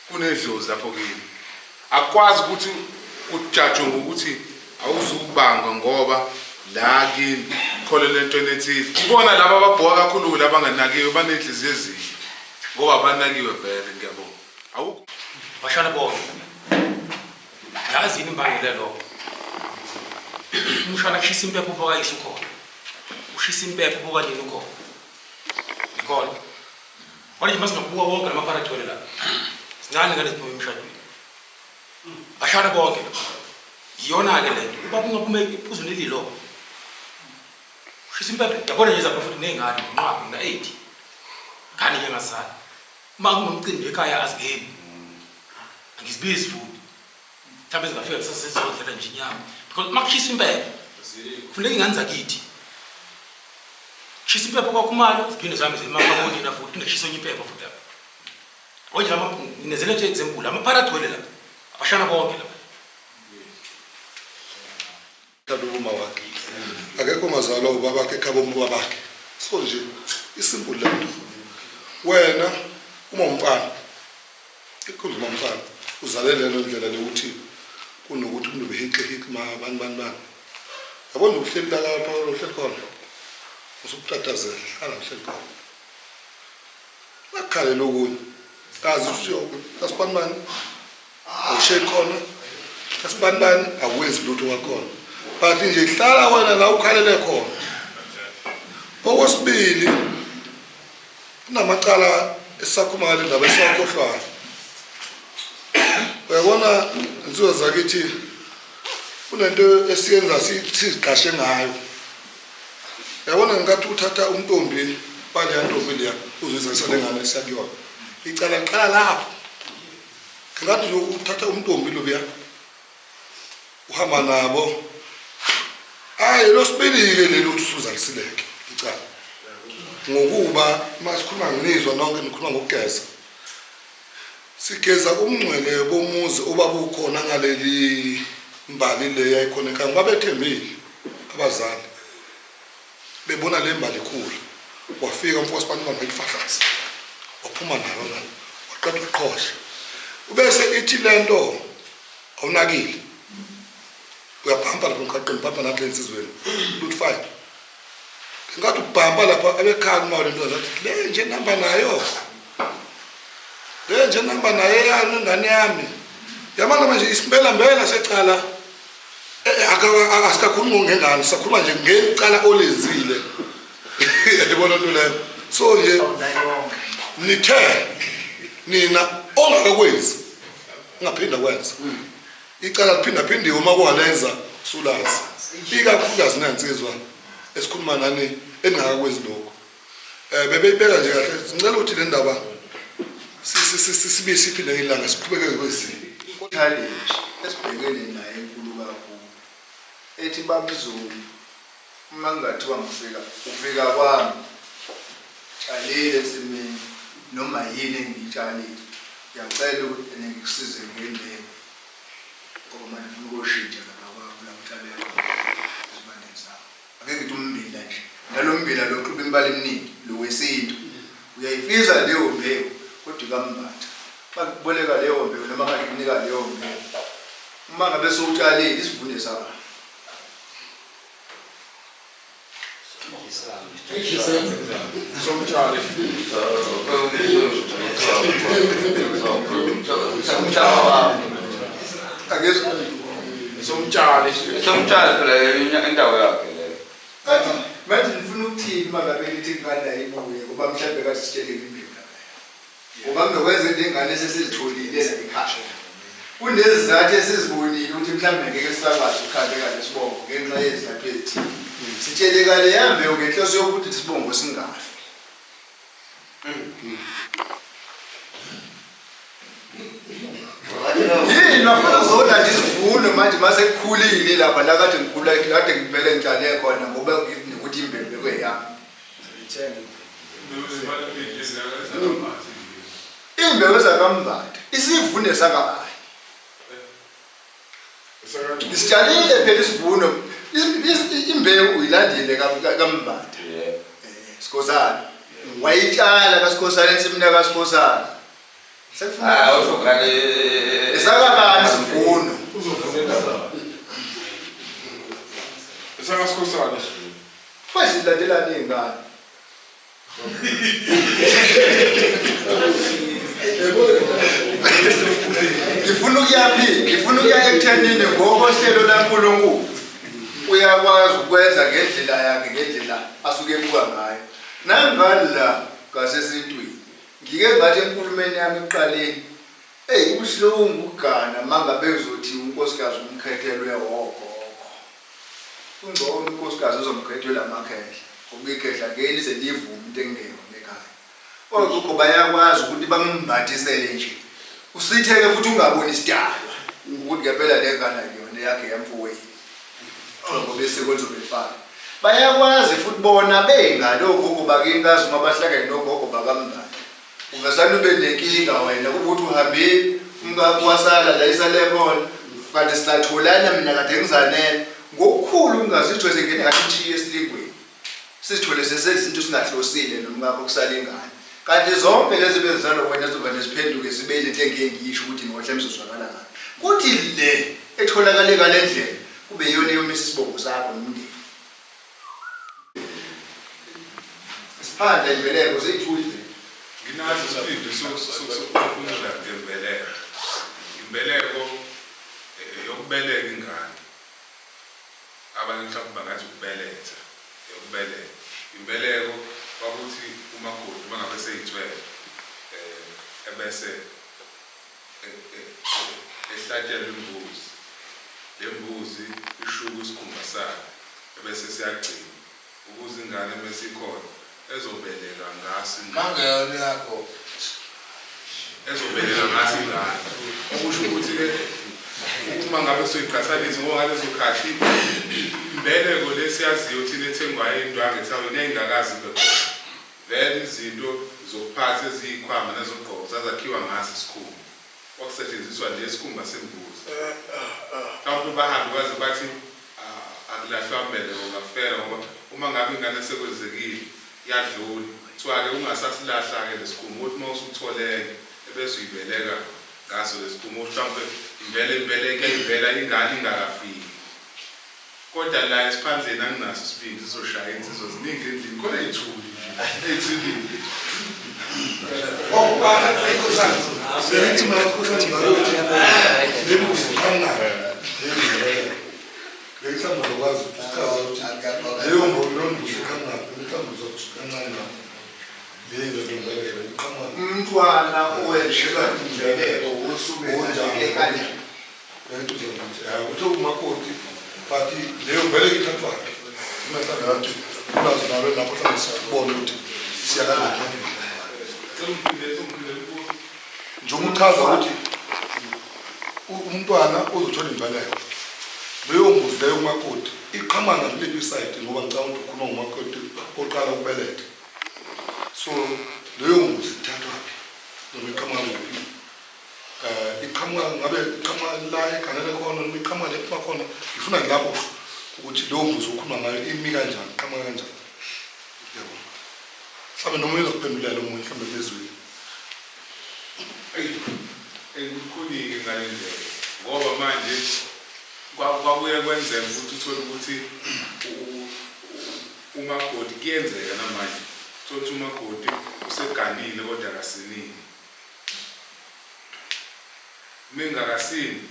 kunedlozi lapho kini akwazi ukuthi ujudge ukuthi awuzukubangwa ngoba la kini kholele entweni ethize ibona laba ababhoka kakhulu labanganakiwe banenhliziyo ezinhle ngoba banakiwe vele ngiyabonga awukho bashana bonke yazini imbangela lo umshana kushisa impepho ubokayisa ukhona ushisa impepho ubokanini ukhona ikhona manje masinokubuka bonke lamapharathole la sincane ngale siphuma emshadweni bashana bonke iyona ke lento ubaba ungaphume iphuzo nelilo ushisa impepho yabona nje zapha futhi nengane nqabi na 8 ngani njengasana uma kunomcimbi ekhaya azingeni angizibizi futhi mhlawumbe zingafika kusasezodlela nje inyama because makushisa impepho kufuneka ingane zakithi shisa impepho kwakhumalo ziphinde zami zemamoni na futhi ngishisa onye impepho futhi lapha oje lama nginezele nje example amapharathole la abashana bonke la uma wakhe akekho ngazalwa ubabakhe ekhaba umbabakhe so nje isimple lento wena uma umfana ikhuluma umfana uzalele lendlela lokuthi kunokuthi umuntu behiqe bani yabona uhleli la lapha uhleli khona usukutatazela hala uhleli khona bakhale lokunye kazi usho asibani awusheli khona asibani awenzi lutho wakhona but nje hlala wena la ukhalele khona. Okwesibili kunamacala esisakhuluma ngale ndaba esakhohlwayo. Uyabona insizwa zakithi kunento esiyenza siziqashe ngayo. Uyabona ngathi uthatha untombi bale yantombi leya uzizisa lengane esakuyona. Icala liqala lapho. Ngathi nje uthatha untombi lobuya uhamba nabo. Lo sibili-ke leli uthi usuzalisileke icala. Ngokuba masikhuluma nginizwa nonke nikhuluma ngokugeza. Sigeza umngcwele bomuzi obabukhona ngaleli mbali le yayikhona ekhaya babethembile abazali. Bebona le mbali ikhulu. Wafika umfowethu sibani ngelifahlasi. Waphuma nayo la. Waqeda uqhosha. Ubese ithi lento awunakile. Uyabhamba lapha emkhaqeni bhamba nathi lensizweni luthi fine ngathi ubhamba lapha abekhaya kumawole into zathi le nje namba nayo yani ingane yami yamanga manje isimbela mbela secala asikakhulumi ngengane sakhuluma nje ngecala olenzile yabona into leyo so nje nithe nina ongakwenzi ngaphinda kwenza icala liphinda phindiwe uma kwalenza sulazi ikakhulukazi nansizwa esikhuluma nani engakakwenzi lokho bebeyibeka nje kahle ngicela ukuthi le ndaba sibe siphinde ngelanga siqhubeke kwezinye challenge esibhekene naye enkulu kakhulu ethi babizulu uma ngathiwa ufika kwami tshalile simini noma yini engitshalile ngiyacela ukuthi ngikusize ngendlela ngoba manje ngoshintsha lapha kwakulamthalelo esibaneni sakho ake ngithi umbila nje nalo mbila lo xube imbali eminingi lo wesintu uyayifisa leyo mbewu kodwa kambatha bakuboleka leyo mbewu noma ngakunika leyo mbewu uma ngabe sowutshalile isivuno sakho somtshali phela indawo yakhe leyo. manje ngifuna ukuthini uma ngabe lithi ngada ibuye ngoba mhlawumbe kade sitshele imbewu lapha ngoba ngokwenza into ingane sesizitholile la ekhaya kunezizathu esizibonile ukuthi mhlawumbe ngeke sisakwazi ukukhandeka lesibongo ngenxa yezizathu ezithile sitshele kale yambewu ngenhloso yokuthi isibongo singafi. Yini bafuna uzona nje isivuno manje mase kukhulile lapha la kade ngikhula kade ngivele ngitshale khona ngoba ukuthi imbewu bekweyami. Imbewu zakambatha isivuno sakabayi. Isitshalile phela isivuno imbewu uyilandile kambatha. Sikhosana wayitshala kaSikhosana ensimini kaSikhosana. Esakabani isivuno esakasikhosana bazilandelana ingane ngifuna ukuya ekuthenini ngokohlelo laNkulunkulu uyakwazi ukwenza ngendlela yakhe ngendlela asuke ebuka ngayo nangani la ngasesintwini ngike ngathi enkulumeni yami eqaleni ubuhlungu ukugana mangabe uzothi unkosikazi umkhethelwe wogogo ungcono unkosikazi uzomkhethela amakhehla ngoba ikhehla ngeke selivume into engekho ekhaya kodwa bayakwazi ukuthi bambathisele nje usitheke futhi ungaboni isidalwa ukuthi ngempela le ngane yona yakhe yamfowethu ngoba isiko lizobefana bayakwazi futhi bona bengalokho kuba kinkazi uma bahlangene nogogo bakamndana ungasana ube nenkinga wena ukuthi uhambe umkakho wasala la isale khona kanti sisatholana mina kade ngizanele ngokukhulu ungazithwe sengene ngathi ntshiye esilingweni sisithole sesezinto singahlosile nomkakho kusala ingane kanti zonke lezi bezizalo wena zoba nesiphenduke sibele into engeke ngisho ukuthi ngohle msuzwakala ngayo kuthi le etholakale kalendlela kube yona eyomisa isibongo sakho nomndeni. Siphandle imbeleko zeyithuli. Nginazo isipindi sokuphefumula ngembeleko. Imbeleko yokubeleka ingane. Abanye mhlawumbe bangathi ukubeletha, yokubeleka. Imbeleko kwakuthi umakoti mangabe seyithwele ebese ehlatshelwe imbuzi. Le mbuzi ishuka isikhumba sayo ebese siyagcina ukuze ingane bese ikhona ezobeleka ngaso mangeyona yakho ezobeleka ngaso ingane. Okusho ukuthi ke uma ngabe soyiqhathanisa ngalezo khathi imbeleko lesiyaziyo thina ethengwayo indwangu ethaweni engakazi bekhona. Vele izinto zokuphatha eziyikhwama nezogqoko zazakhiwa ngaso isikhumba. Okusetshenziswa nje isikhumba sembuzi. Abantu bahambe kwaze bathi akulahlwa mbeleko ngafela ngoba uma ngabe ingane sekwenzekile yadlula kuthiwa-ke ungasasilahla-ke lesikhumba ukuthi uma usutholeke ebese uyibeleka ngaso lesikhumba mhlawumbe imbeleko ivela ingane ingakafiki. Kodwa la esiphandleni anginaso isibindi sizoshaya insizwa ziningi endlini khona iy'thuli ey'thulile. Umntwana owetshelwa imbeleko usuke kanye. Kuthi umakoti bathi leyo mbeleko ithathwaphi imathanathi ulazi nawe lapho hlale siyabona ukuthi siyakalaphi njengoba uchaza ukuthi umntwana uzothola imbeleko leyo mbuzi leyo umakoti iqhamana kuliphi isayidi ngoba ngicabanga ukuthi ukhuluma ngumakoti oqala ukubeletha. So leyo mbuzi ithathwaphi noma iqhamana kuphi? Iqhamuka ngabe iqhamuka la eganele khona noma iqhamuka lepha khona ifuna ngilapho ukuthi leyo mbuzi ukhuluma ngayo imi kanjani iqhamuka kanjani. Yebo mhlawumbe noma uzokuphendulela omunye mhlawumbe bezweni Kuningi ngale ndlela ngoba manje kwabuye kwenzeka ukuthi uthole ukuthi umakoti kuyenzeka namanje uthole ukuthi umakoti useganile kodwa akasinini. Mengakasini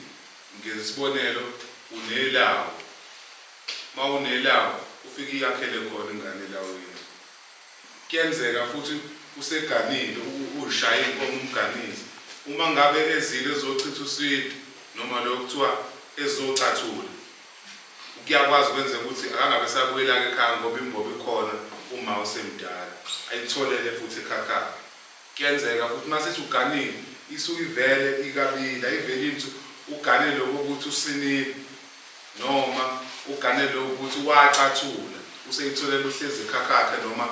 ngesibonelo unelawo ma unelawo ufike iyakhele khona ingane elawini. Kuyenzeka futhi useganile ushaye inkomo umganizi uma ngabe ezile ezochitha uswidi noma lo kuthiwa ezocathula kuyakwazi ukwenza ukuthi akangabe sabuyela ekhaya ngoba imbobo ikhona uma usemdala ayitholele futhi ekhaya. Kuyenzeka futhi masithi uganile isuke ivele ikabili ayiveli into ugane lokho ukuthi usinile noma ugane lokho ukuthi wacathula useyitholela uhlezi ekhaya noma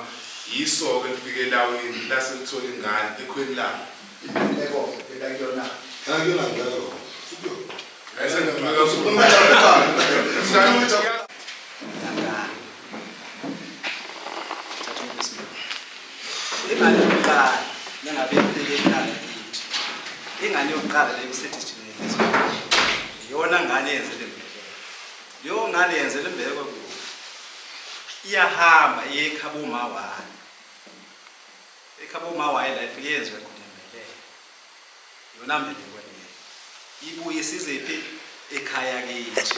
yisoke lifike elawini laselithola ingane ekhweni lakhe. Imbeleko elayona ngiyona ngiyona Ngase ingane yokuqala nengabe ifike ekhaya kithi. Ingane yokuqala leyo isethijimeleza. Iyona ngane yenzele imbeleko. Leyo ngane yenzele imbeleko kuyo. Iyahamba iyekhaba umawayo. Ekhaba umawayo la ifike yenziwe khona imbeleko. Yona mbeleko leyo. Ibuye sizephi ekhaya kithi.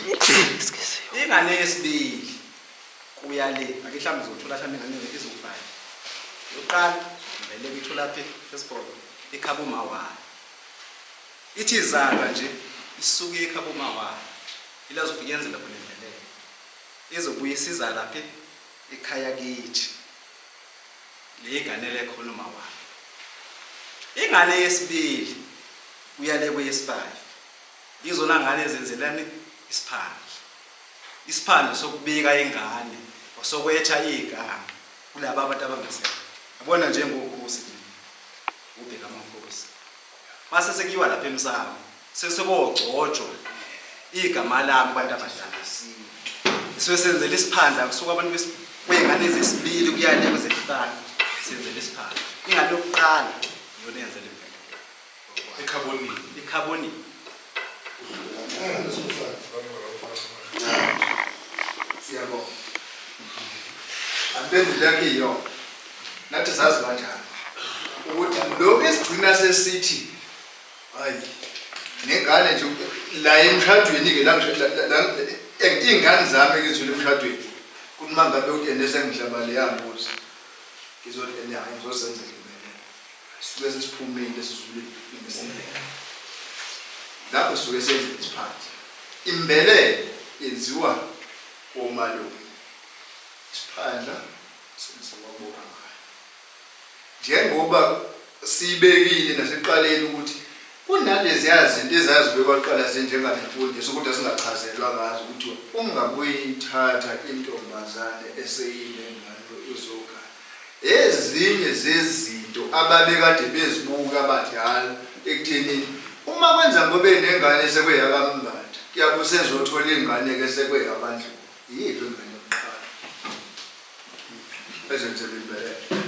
Ingane yesibili kuya le ake mhlawumbe uzothola mhlawumbe ingane izofana. Yokuqala imbeleko ithola phi esibhodo ekhaba umawayo. Ithi izalwa nje isuke ekhaba umawayo. Ilazofika yenzela khona imbeleko. Izobuye isiza lapha ekhaya kithi. Le ingane lekhona umawayo. Ingane yesibili uyale kweyesifana. Izona ngane ezenzelani isiphandle. Isiphandle sokubika ingane osokwetha igama kulabo abantu abangasekho. Yabona njengokhosi ubheka amakhosi. Mase sekuyiwa lapha emsamo sesebogcotshwa igama lami abantu abadala. Sesenzele isiphandla kusuka abantu kwengane ezesibili kuyale kwezesihlanu senzele isiphandla. Ingane yokuqala yona yenzele ekhabonini. Ekhabonini. impendulo yakhe iyona nathi sazi kanjani ukuthi lokhu esigcina sesithi hayi nengane nje la emshadweni-ke iy'ngane zami ngizule emshadweni kuthi uma ngabe utene sengidlaba leyambuzi ngizothi hayi ngizosenzela imele sisuke sesiphumile sizule imesindlela lapho sisuke senze isiphansi imbelelo yenziwa komalume isiphandla senziwa bokhaya njengoba siyibekile nasekuqaleni ukuthi kunaleziya zinto ezazibekwa kuqala zinjengalemfundiso ukuthi singachazelwa ngazo ukuthi ungabuyithatha intombazane eseyinengane uzogana ezinye zezinto ababekade bezibuka abadala ekuthenini uma kwenza ngoba enengane sekweyakambatha kuyabe usezothola ingane-ke sekweyabandlu yiphi ingane yokuqala ezenzela imbelelo